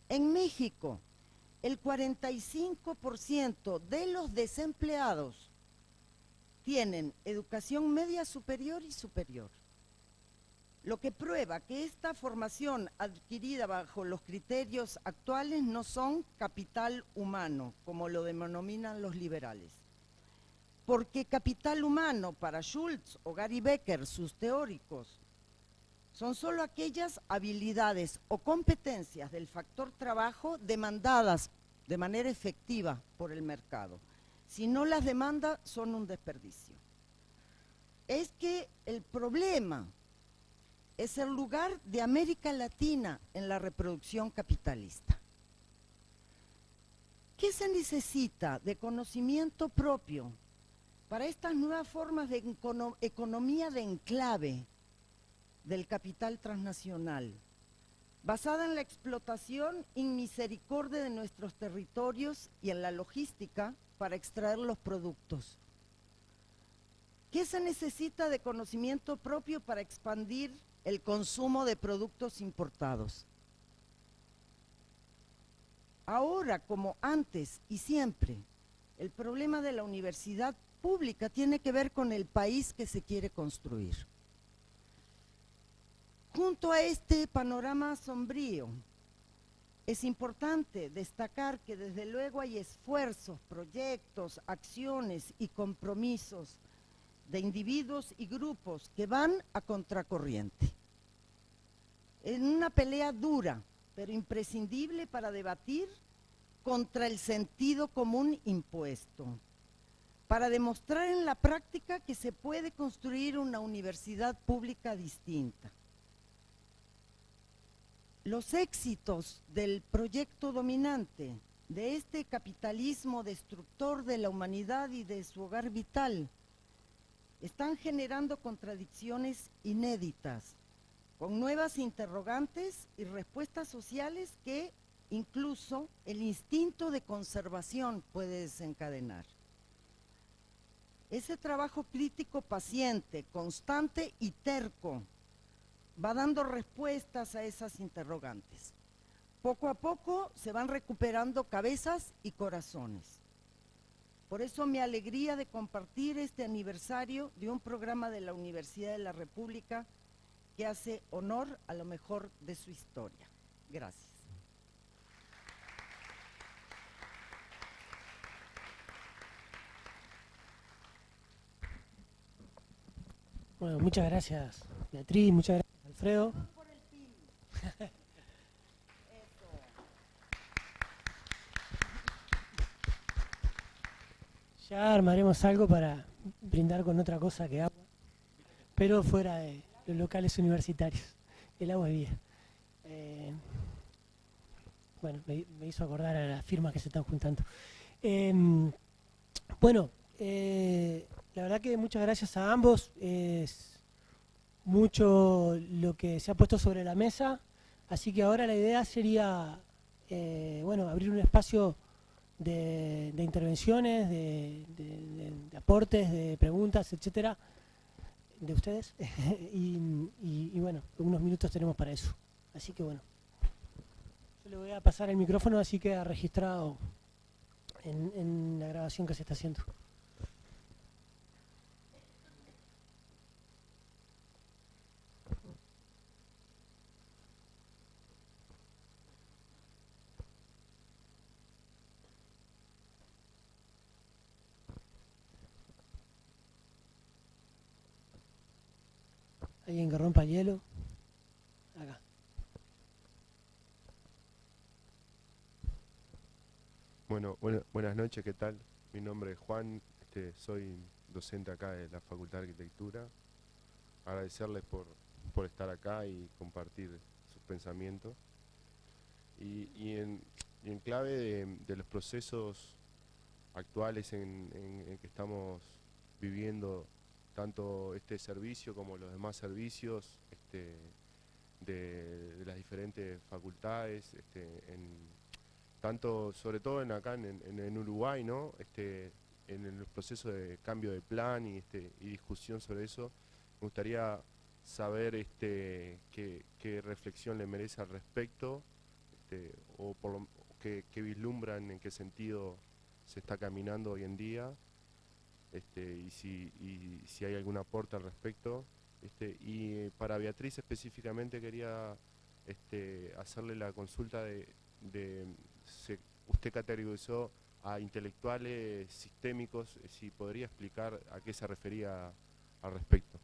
En México, el 45% de los desempleados tienen educación media superior y superior, lo que prueba que esta formación adquirida bajo los criterios actuales no son capital humano, como lo denominan los liberales. Porque capital humano para Schultz o Gary Becker, sus teóricos, son solo aquellas habilidades o competencias del factor trabajo demandadas de manera efectiva por el mercado. Si no las demanda, son un desperdicio. Es que el problema es el lugar de América Latina en la reproducción capitalista. ¿Qué se necesita de conocimiento propio para estas nuevas formas de economía de enclave del capital transnacional, basada en la explotación inmisericordia de nuestros territorios y en la logística para extraer los productos? ¿Qué se necesita de conocimiento propio para expandir el consumo de productos importados? Ahora, como antes y siempre, el problema de la universidad pública tiene que ver con el país que se quiere construir. Junto a este panorama sombrío, es importante destacar que desde luego hay esfuerzos, proyectos, acciones y compromisos de individuos y grupos que van a contracorriente. En una pelea dura, pero imprescindible para debatir contra el sentido común impuesto, para demostrar en la práctica que se puede construir una universidad pública distinta. Los éxitos del proyecto dominante, de este capitalismo destructor de la humanidad y de su hogar vital, están generando contradicciones inéditas, con nuevas interrogantes y respuestas sociales que incluso el instinto de conservación puede desencadenar. Ese trabajo crítico paciente, constante y terco va dando respuestas a esas interrogantes. Poco a poco se van recuperando cabezas y corazones. Por eso mi alegría de compartir este aniversario de un programa de la Universidad de la República que hace honor a lo mejor de su historia. Gracias. Bueno, muchas gracias Beatriz, muchas gracias Alfredo. Ya armaremos algo para brindar con otra cosa que agua, pero fuera de los locales universitarios. El agua es vida. Bueno, me hizo acordar a las firmas que se están juntando. Bueno, la verdad que muchas gracias a ambos. Es mucho lo que se ha puesto sobre la mesa, así que ahora la idea sería bueno, abrir un espacio de intervenciones, de aportes, de preguntas, etcétera, de ustedes. y bueno, unos minutos tenemos para eso. Así que bueno, yo le voy a pasar el micrófono, así queda registrado en la grabación que se está haciendo. Alguien que rompa el hielo. Acá. Bueno, buenas noches, ¿qué tal? Mi nombre es Juan, soy docente acá de la Facultad de Arquitectura. Agradecerles por estar acá y compartir sus pensamientos. Y en clave de los procesos actuales en que estamos viviendo, tanto este servicio como los demás servicios de las diferentes facultades, tanto, sobre todo acá en Uruguay, ¿no? En el proceso de cambio de plan y discusión sobre eso, me gustaría saber qué reflexión le merece al respecto, o qué vislumbran, en qué sentido se está caminando hoy en día, y si hay algún aporte al respecto. Y para Beatriz específicamente quería hacerle la consulta usted categorizó a intelectuales sistémicos, si podría explicar a qué se refería al respecto.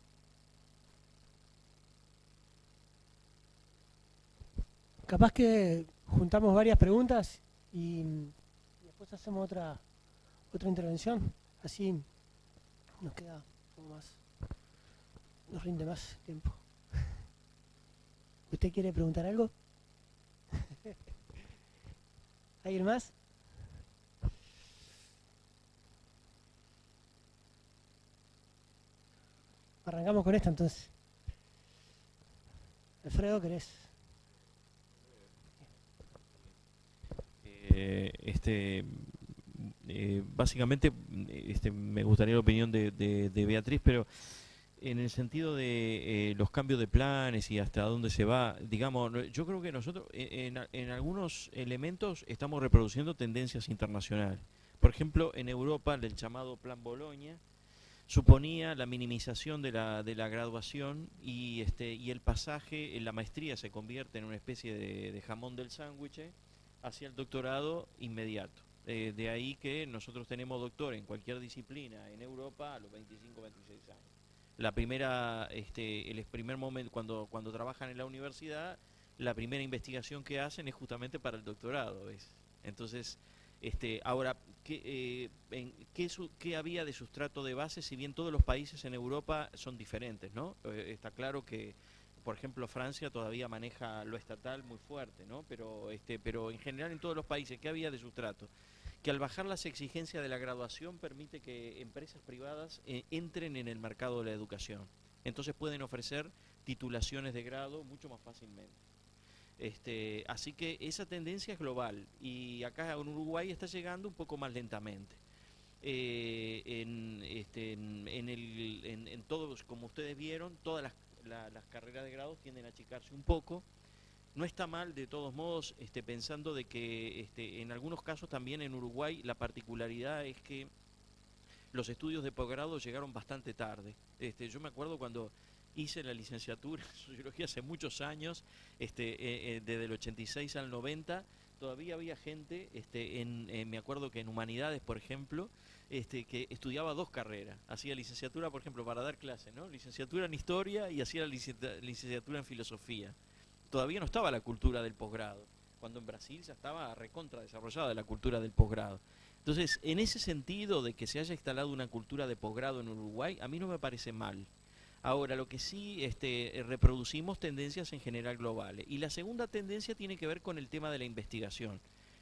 Capaz que juntamos varias preguntas y después hacemos otra intervención. Así nos queda un poco más, nos rinde más tiempo. ¿Usted quiere preguntar algo? ¿Alguien más? Arrancamos con esta entonces. Alfredo, ¿querés? Básicamente me gustaría la opinión de Beatriz, pero en el sentido de los cambios de planes y hasta dónde se va, digamos, yo creo que nosotros en algunos elementos estamos reproduciendo tendencias internacionales. Por ejemplo, en Europa, el llamado Plan Bolonia suponía la minimización de la graduación y el pasaje en la maestría se convierte en una especie de jamón del sándwich hacia el doctorado inmediato. De ahí que nosotros tenemos doctor en cualquier disciplina en Europa a los 25, 26 años. La primera, el primer momento, cuando trabajan en la universidad, la primera investigación que hacen es justamente para el doctorado, ¿ves? Entonces, ahora, ¿qué había de sustrato de base? Si bien todos los países en Europa son diferentes, ¿no? Está claro que, por ejemplo, Francia todavía maneja lo estatal muy fuerte, ¿no? Pero en general en todos los países, ¿qué había de sustrato? Que al bajar las exigencias de la graduación permite que empresas privadas entren en el mercado de la educación. Entonces pueden ofrecer titulaciones de grado mucho más fácilmente. Así que esa tendencia es global y acá en Uruguay está llegando un poco más lentamente. En todos, como ustedes vieron, todas las carreras de grado tienden a achicarse un poco. No está mal, de todos modos, pensando de que en algunos casos también en Uruguay la particularidad es que los estudios de posgrado llegaron bastante tarde. Yo me acuerdo cuando hice la licenciatura en sociología hace muchos años, desde el 86 al 90, todavía había gente, me acuerdo que en humanidades, por ejemplo, que estudiaba dos carreras. Hacía licenciatura, por ejemplo, para dar clase, ¿no? Licenciatura en historia y hacía la licenciatura en filosofía. Todavía no estaba la cultura del posgrado, cuando en Brasil ya estaba recontra desarrollada la cultura del posgrado. Entonces, en ese sentido de que se haya instalado una cultura de posgrado en Uruguay, a mí no me parece mal. Ahora, lo que sí reproducimos tendencias en general globales. Y la segunda tendencia tiene que ver con el tema de la investigación.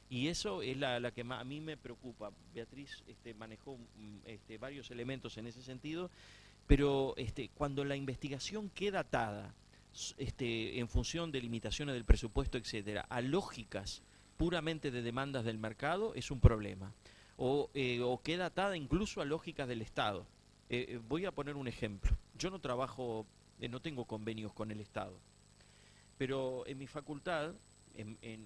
Y eso es la que a mí me preocupa. Beatriz manejó varios elementos en ese sentido, pero cuando la investigación queda atada en función de limitaciones del presupuesto, etcétera, a lógicas puramente de demandas del mercado, es un problema. O queda atada incluso a lógicas del Estado. Voy a poner un ejemplo. Yo no trabajo, no tengo convenios con el Estado, pero en mi facultad,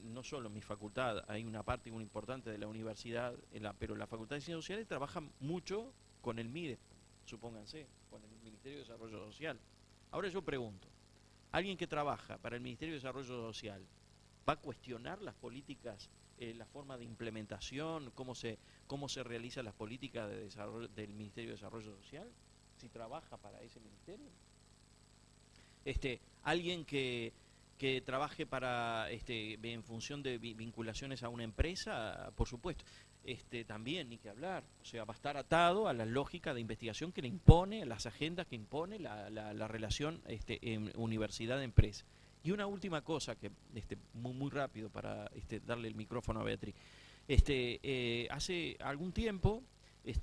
no solo en mi facultad, hay una parte muy importante de la universidad, pero la Facultad de Ciencias Sociales trabaja mucho con el MIDE, supónganse, con el Ministerio de Desarrollo Social. Ahora yo pregunto, ¿alguien que trabaja para el Ministerio de Desarrollo Social va a cuestionar las políticas, la forma de implementación, cómo se realizan las políticas de desarrollo, del Ministerio de Desarrollo Social, si trabaja para ese ministerio? Alguien que trabaje para en función de vinculaciones a una empresa, por supuesto. También, ni que hablar, o sea, va a estar atado a la lógica de investigación que le impone, las agendas que impone la relación en universidad-empresa. Y una última cosa, que muy rápido para darle el micrófono a Beatriz. Hace algún tiempo el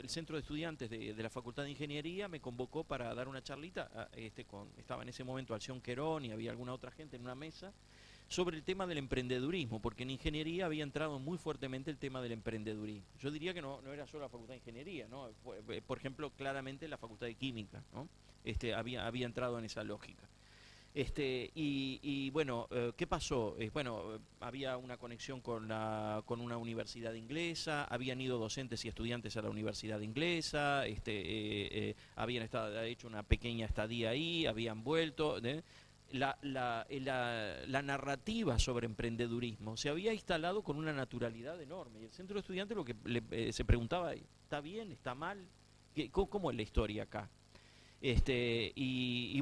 centro de estudiantes de la Facultad de Ingeniería me convocó para dar una charlita, estaba en ese momento Alción Querón y había alguna otra gente en una mesa, sobre el tema del emprendedurismo, porque en ingeniería había entrado muy fuertemente el tema del emprendedurismo. Yo diría que no era solo la Facultad de Ingeniería, ¿no? Por ejemplo, claramente la Facultad de Química, ¿no? Había entrado en esa lógica. Bueno, ¿qué pasó? Había una conexión con una universidad inglesa, habían ido docentes y estudiantes a la universidad inglesa, habían hecho una pequeña estadía ahí, habían vuelto. La narrativa sobre emprendedurismo se había instalado con una naturalidad enorme. Y el centro de estudiantes lo que se preguntaba, ¿está bien? ¿Está mal? ¿Cómo es la historia acá?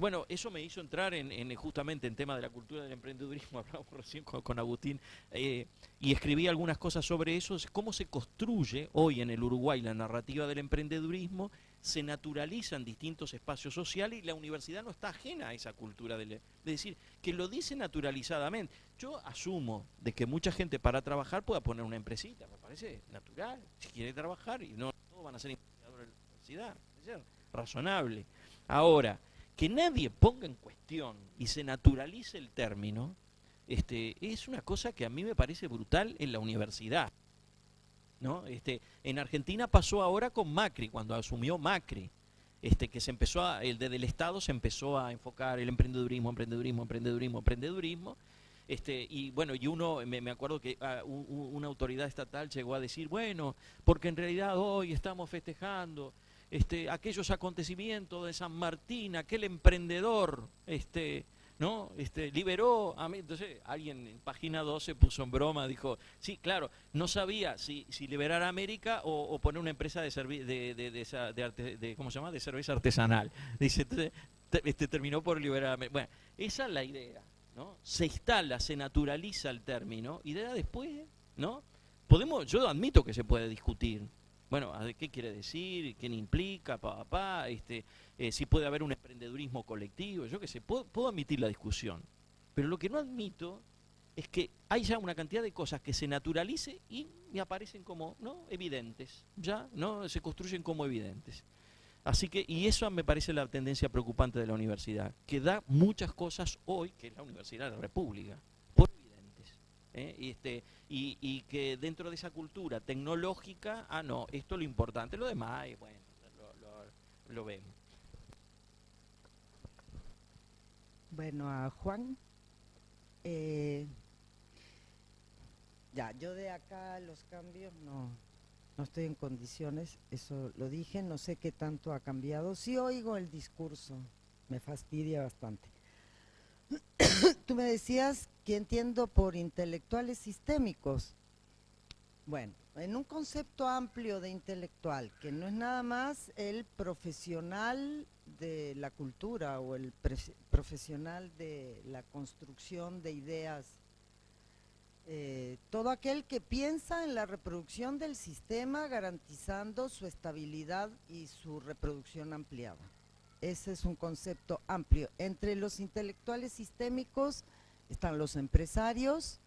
Bueno, eso me hizo entrar justamente en tema de la cultura del emprendedurismo, hablamos recién con Agustín, y escribí algunas cosas sobre eso, cómo se construye hoy en el Uruguay la narrativa del emprendedurismo, se naturaliza en distintos espacios sociales y la universidad no está ajena a esa cultura, es decir, que lo dice naturalizadamente. Yo asumo de que mucha gente para trabajar pueda poner una empresita, me parece natural, si quiere trabajar, y no todos van a ser investigadores de la universidad, ¿es razonable? Ahora, que nadie ponga en cuestión y se naturalice el término, es una cosa que a mí me parece brutal en la universidad, ¿no? En Argentina pasó ahora con Macri, cuando asumió Macri, que se empezó desde el Estado se empezó a enfocar el emprendedurismo, y bueno, y uno, me acuerdo que una autoridad estatal llegó a decir, bueno, porque en realidad hoy estamos festejando aquellos acontecimientos de San Martín, aquel emprendedor, ¿no? Liberó a mí. Entonces alguien en página 12 puso en broma, dijo, sí, claro, no sabía si liberar a América o poner una empresa ¿cómo se llama? De cerveza artesanal. Dice, entonces, terminó por liberar a América. Bueno, esa es la idea, ¿no? Se instala, se naturaliza el término y después, ¿no? Yo admito que se puede discutir. Bueno, ¿qué quiere decir? ¿Quién implica? Si puede haber un emprendedurismo colectivo, yo qué sé, puedo admitir la discusión. Pero lo que no admito es que hay ya una cantidad de cosas que se naturalicen y aparecen como no evidentes, ya no se construyen como evidentes. Así que, y eso me parece la tendencia preocupante de la universidad, que da muchas cosas hoy, que es la Universidad de la República, por evidentes. Y que dentro de esa cultura tecnológica, no, esto es lo importante, lo demás, bueno, lo vemos. Bueno, a Juan, yo de acá los cambios no estoy en condiciones, eso lo dije, no sé qué tanto ha cambiado. Sí oigo el discurso, me fastidia bastante. Tú me decías que entiendo por intelectuales sistémicos. Bueno, en un concepto amplio de intelectual, que no es nada más el profesional de la cultura o el profesional de la construcción de ideas, todo aquel que piensa en la reproducción del sistema garantizando su estabilidad y su reproducción ampliada. Ese es un concepto amplio. Entre los intelectuales sistémicos están los empresarios,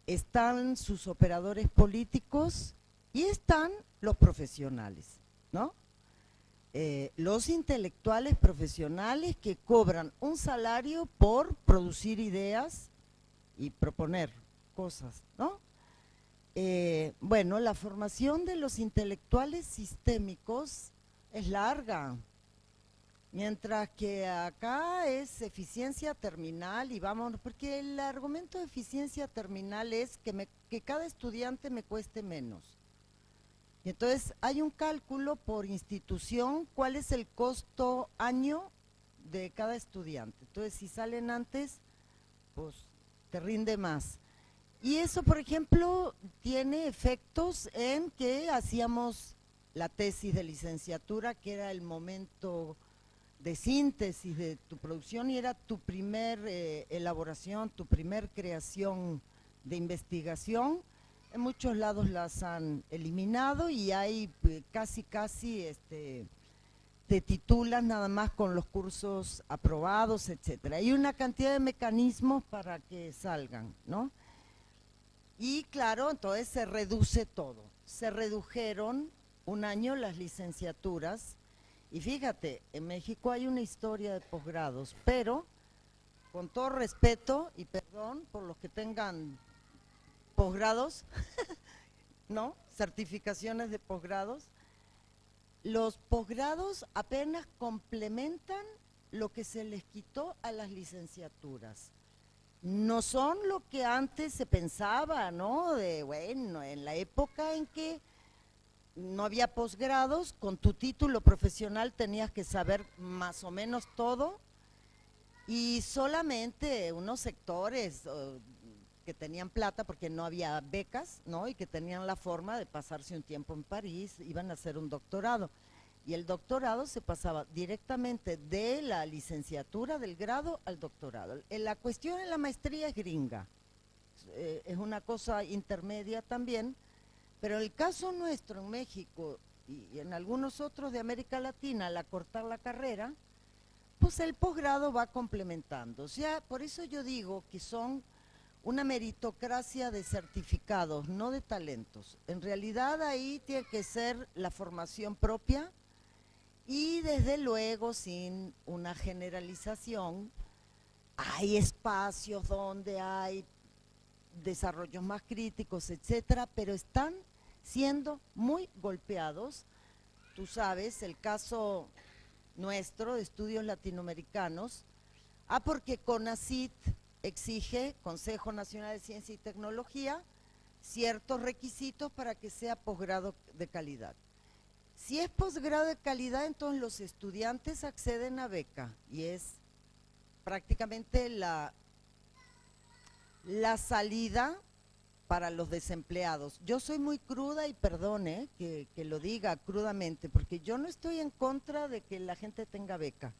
están sus operadores políticos y están los profesionales, ¿no? Los intelectuales profesionales que cobran un salario por producir ideas y proponer cosas, ¿no? Bueno, la formación de los intelectuales sistémicos es larga, mientras que acá es eficiencia terminal y vamos, porque el argumento de eficiencia terminal es que cada estudiante me cueste menos. Y entonces hay un cálculo por institución, cuál es el costo año de cada estudiante. Entonces si salen antes, pues te rinde más. Y eso, por ejemplo, tiene efectos en que hacíamos la tesis de licenciatura, que era el momento de síntesis de tu producción y era tu primer elaboración, tu primer creación de investigación. En muchos lados las han eliminado y hay casi te titulas nada más con los cursos aprobados, etcétera. Hay una cantidad de mecanismos para que salgan, ¿no? Y claro, entonces se reduce todo. Se redujeron un año las licenciaturas y fíjate, en México hay una historia de posgrados, pero con todo respeto y perdón por los que tengan posgrados, ¿no? Certificaciones de posgrados. Los posgrados apenas complementan lo que se les quitó a las licenciaturas. No son lo que antes se pensaba, ¿no? De, bueno, en la época en que no había posgrados, con tu título profesional tenías que saber más o menos todo y solamente unos sectores que tenían plata porque no había becas, ¿no? Y que tenían la forma de pasarse un tiempo en París, iban a hacer un doctorado. Y el doctorado se pasaba directamente de la licenciatura, del grado al doctorado. La cuestión en la maestría es gringa, es una cosa intermedia también, pero en el caso nuestro en México y en algunos otros de América Latina, al acortar la carrera, pues el posgrado va complementando. O sea, por eso yo digo que son una meritocracia de certificados, no de talentos. En realidad ahí tiene que ser la formación propia y desde luego sin una generalización, hay espacios donde hay desarrollos más críticos, etcétera, pero están siendo muy golpeados. Tú sabes, el caso nuestro de estudios latinoamericanos, porque CONACYT exige, Consejo Nacional de Ciencia y Tecnología, ciertos requisitos para que sea posgrado de calidad. Si es posgrado de calidad, entonces los estudiantes acceden a beca y es prácticamente la salida para los desempleados. Yo soy muy cruda y perdone que lo diga crudamente, porque yo no estoy en contra de que la gente tenga beca,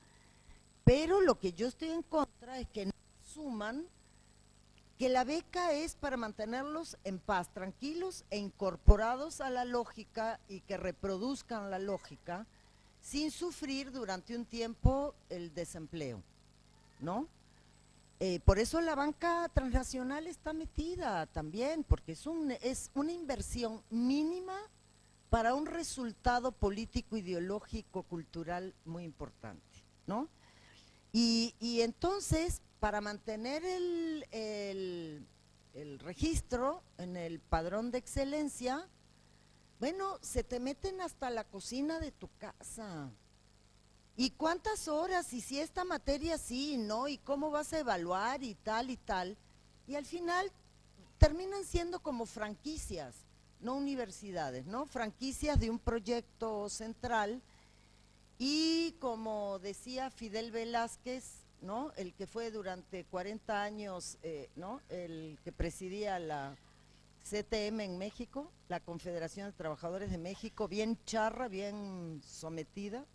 pero lo que yo estoy en contra es que no asuman que la beca es para mantenerlos en paz, tranquilos e incorporados a la lógica y que reproduzcan la lógica sin sufrir durante un tiempo el desempleo, ¿no? Por eso la banca transnacional está metida también, porque es una inversión mínima para un resultado político, ideológico, cultural muy importante, ¿no? Y entonces, para mantener el registro en el padrón de excelencia, bueno, se te meten hasta la cocina de tu casa. ¿Y cuántas horas? Y si esta materia sí, ¿no? ¿Y cómo vas a evaluar? Y tal y tal. Y al final terminan siendo como franquicias, no universidades, ¿no? Franquicias de un proyecto central. Y como decía Fidel Velázquez, ¿no? El que fue durante 40 años, ¿no? El que presidía la CTM en México, la Confederación de Trabajadores de México, bien charra, bien sometida.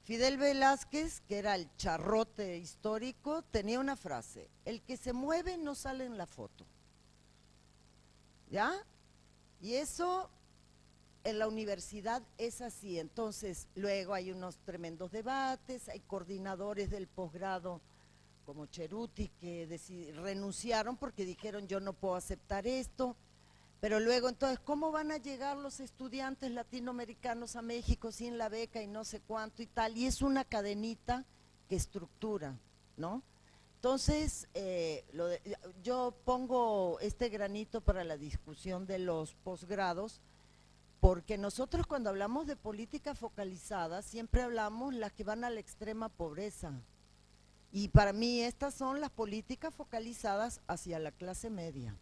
Fidel Velázquez, que era el charrote histórico, tenía una frase: el que se mueve no sale en la foto. ¿Ya? Y eso en la universidad es así. Entonces, luego hay unos tremendos debates, hay coordinadores del posgrado como Cheruti que renunciaron porque dijeron yo no puedo aceptar esto, pero luego entonces, ¿cómo van a llegar los estudiantes latinoamericanos a México sin la beca y no sé cuánto y tal? Y es una cadenita que estructura, ¿no? Entonces, yo pongo este granito para la discusión de los posgrados, porque nosotros cuando hablamos de política focalizada, siempre hablamos las que van a la extrema pobreza. Y para mí estas son las políticas focalizadas hacia la clase media,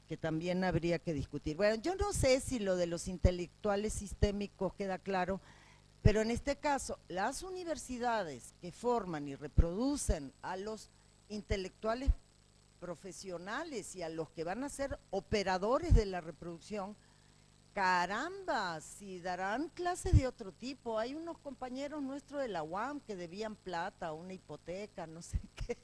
que también habría que discutir. Bueno, yo no sé si lo de los intelectuales sistémicos queda claro, pero en este caso, las universidades que forman y reproducen a los intelectuales profesionales y a los que van a ser operadores de la reproducción, caramba, si darán clases de otro tipo. Hay unos compañeros nuestros de la UAM que debían plata, una hipoteca, no sé qué,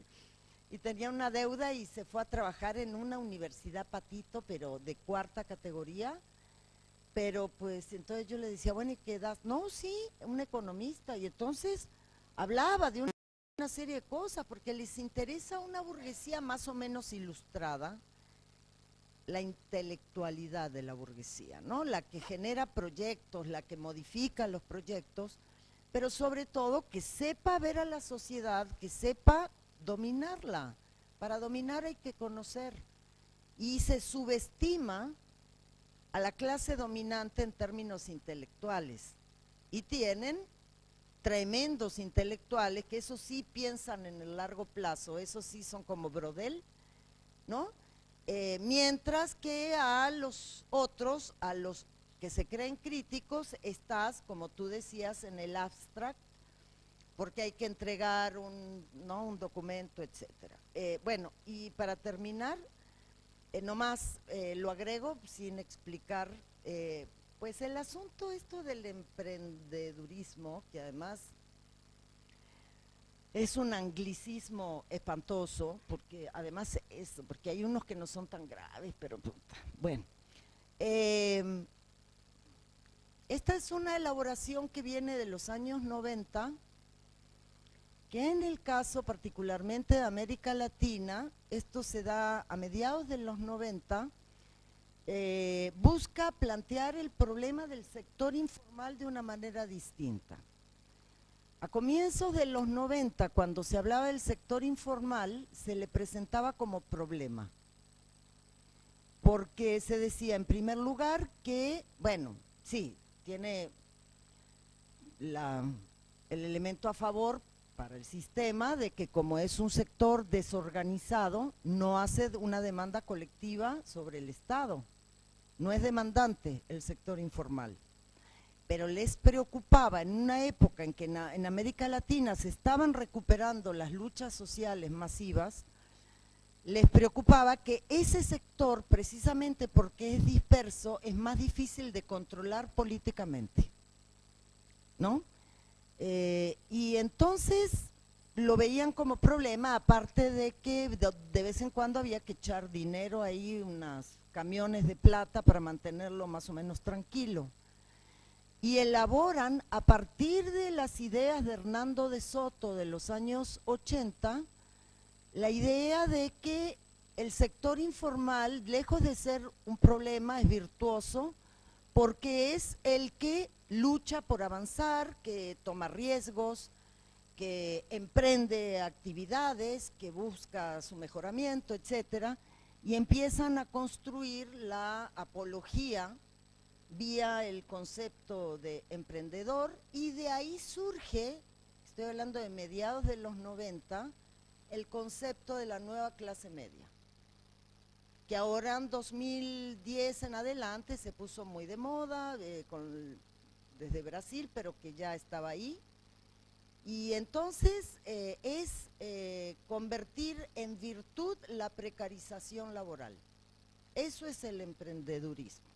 y tenía una deuda y se fue a trabajar en una universidad patito, pero de 4ª categoría. Pero pues entonces yo le decía, bueno, ¿y qué das? No, sí, un economista. Y entonces hablaba de una serie de cosas, porque les interesa una burguesía más o menos ilustrada, la intelectualidad de la burguesía, ¿no? La que genera proyectos, la que modifica los proyectos, pero sobre todo que sepa ver a la sociedad, que sepa dominarla. Para dominar hay que conocer. Y se subestima a la clase dominante en términos intelectuales. Y tienen tremendos intelectuales que eso sí piensan en el largo plazo, eso sí son como Brodel, ¿no? Mientras que a los otros, a los que se creen críticos, estás, como tú decías, en el abstract, porque hay que entregar un documento, etcétera. Bueno, y para terminar, nomás lo agrego sin explicar, pues el asunto esto del emprendedurismo, que además es un anglicismo espantoso, porque además porque hay unos que no son tan graves, pero bueno. Esta es una elaboración que viene de los años 90, que en el caso particularmente de América Latina, esto se da a mediados de los 90, busca plantear el problema del sector informal de una manera distinta. A comienzos de los 90, cuando se hablaba del sector informal, se le presentaba como problema, porque se decía en primer lugar que, bueno, sí, tiene el elemento a favor para el sistema de que como es un sector desorganizado, no hace una demanda colectiva sobre el Estado, no es demandante el sector informal. Pero les preocupaba en una época en que en América Latina se estaban recuperando las luchas sociales masivas, les preocupaba que ese sector, precisamente porque es disperso, es más difícil de controlar políticamente, ¿no? Y entonces lo veían como problema, aparte de que de vez en cuando había que echar dinero ahí, unos camiones de plata para mantenerlo más o menos tranquilo. Y elaboran a partir de las ideas de Hernando de Soto de los años 80, la idea de que el sector informal, lejos de ser un problema, es virtuoso, porque es el que lucha por avanzar, que toma riesgos, que emprende actividades, que busca su mejoramiento, etcétera, y empiezan a construir la apología vía el concepto de emprendedor, y de ahí surge, estoy hablando de mediados de los 90, el concepto de la nueva clase media, que ahora en 2010 en adelante se puso muy de moda, desde Brasil, pero que ya estaba ahí, y entonces es convertir en virtud la precarización laboral. Eso es el emprendedurismo.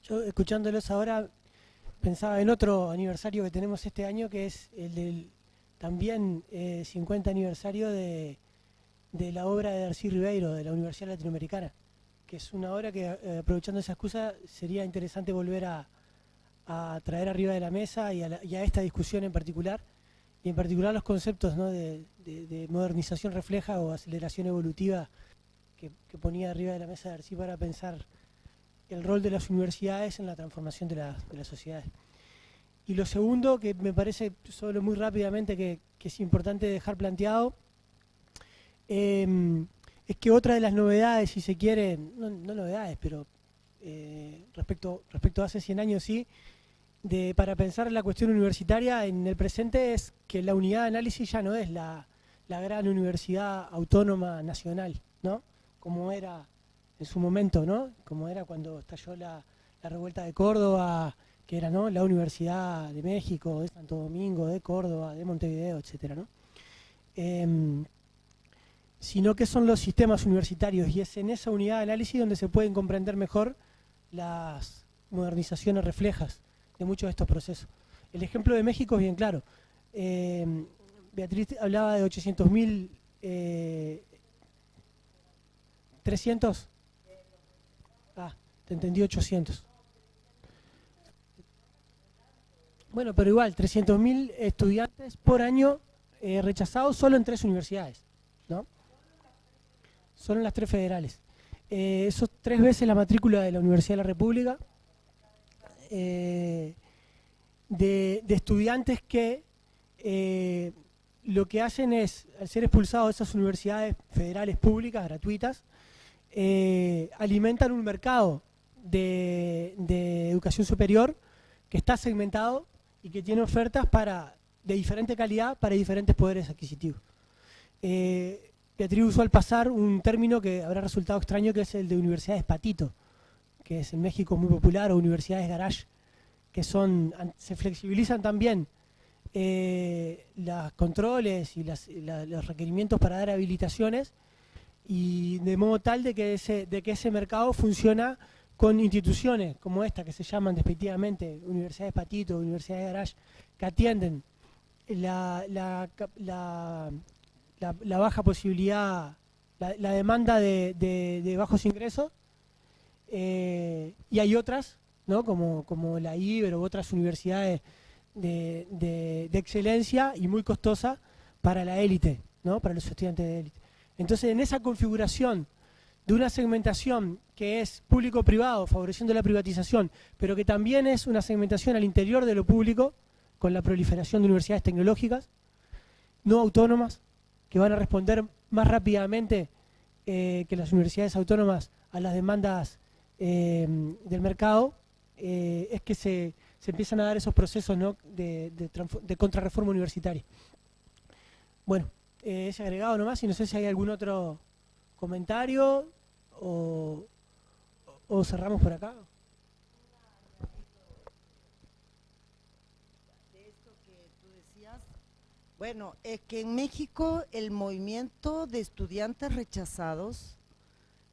Yo, escuchándolos ahora, pensaba en otro aniversario que tenemos este año, que es el del también 50 aniversario de la obra de Darcy Ribeiro, de la Universidad Latinoamericana, que es una obra que, aprovechando esa excusa, sería interesante volver a traer arriba de la mesa y a esta discusión en particular, y en particular los conceptos, ¿no?, de modernización refleja o aceleración evolutiva que ponía arriba de la mesa Darcy para pensar el rol de las universidades en la transformación de las sociedades. Y lo segundo, que me parece, solo muy rápidamente, que es importante dejar planteado, es que otra de las novedades, si se quiere, no novedades, pero respecto a hace 100 años sí, para pensar la cuestión universitaria en el presente, es que la unidad de análisis ya no es la gran universidad autónoma nacional, ¿no?, como era en su momento, ¿no?, como era cuando estalló la revuelta de Córdoba, que era, ¿no?, la Universidad de México, de Santo Domingo, de Córdoba, de Montevideo, etcétera, ¿no? sino qué son los sistemas universitarios, y es en esa unidad de análisis donde se pueden comprender mejor las modernizaciones reflejas de muchos de estos procesos. El ejemplo de México es bien claro. Beatriz hablaba de 800.000, 300. Te entendí 800. Bueno, pero igual, 300.000 estudiantes por año rechazados solo en 3 universidades, ¿no? Solo en las 3 federales. Eso es 3 veces la matrícula de la Universidad de la República, de estudiantes que lo que hacen es, al ser expulsados de esas universidades federales públicas, gratuitas, alimentan un mercado de educación superior que está segmentado y que tiene ofertas de diferente calidad para diferentes poderes adquisitivos. Beatriz usó al pasar un término que habrá resultado extraño, que es el de universidades patito, que es en México muy popular, o universidades garage, que se flexibilizan también los controles y los requerimientos para dar habilitaciones, y de modo tal de que ese mercado funciona con instituciones como esta, que se llaman despectivamente universidades patito, universidades garage, que atienden la baja posibilidad, la demanda de bajos ingresos, y hay otras, ¿no? como la Ibero u otras universidades de excelencia y muy costosa para la élite, ¿no? Para los estudiantes de élite. Entonces, en esa configuración de una segmentación que es público-privado, favoreciendo la privatización, pero que también es una segmentación al interior de lo público, con la proliferación de universidades tecnológicas, no autónomas, que van a responder más rápidamente que las universidades autónomas a las demandas del mercado, es que se empiezan a dar esos procesos, ¿no? de contrarreforma universitaria. Bueno, ese agregado nomás, y no sé si hay algún otro comentario o cerramos por acá. De esto que tú decías, bueno, es que en México el movimiento de estudiantes rechazados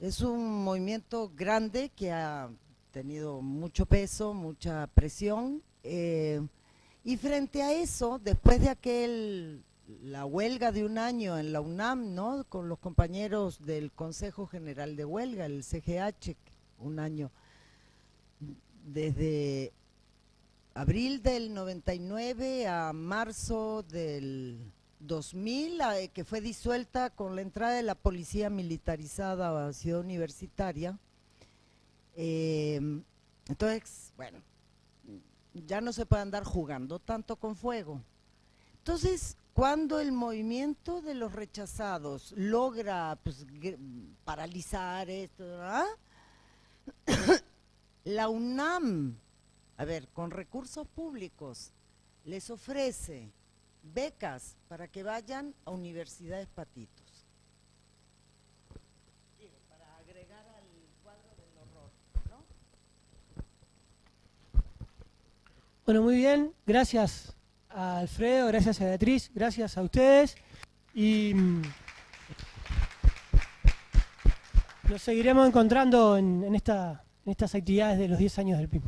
es un movimiento grande que ha tenido mucho peso, mucha presión, y frente a eso, después de la huelga de un año en la UNAM, ¿no? Con los compañeros del Consejo General de Huelga, el CGH, un año, desde abril del 99 a marzo del 2000, que fue disuelta con la entrada de la policía militarizada a Ciudad Universitaria. Entonces, bueno, ya no se puede andar jugando tanto con fuego. Entonces, cuando el movimiento de los rechazados logra paralizar esto, ¿verdad? La UNAM, a ver, con recursos públicos, les ofrece becas para que vayan a universidades patitos. Digo, para agregar al cuadro del horror, ¿no? Bueno, muy bien, gracias a Alfredo, gracias a Beatriz, gracias a ustedes, y nos seguiremos encontrando en estas actividades de los 10 años del PIM.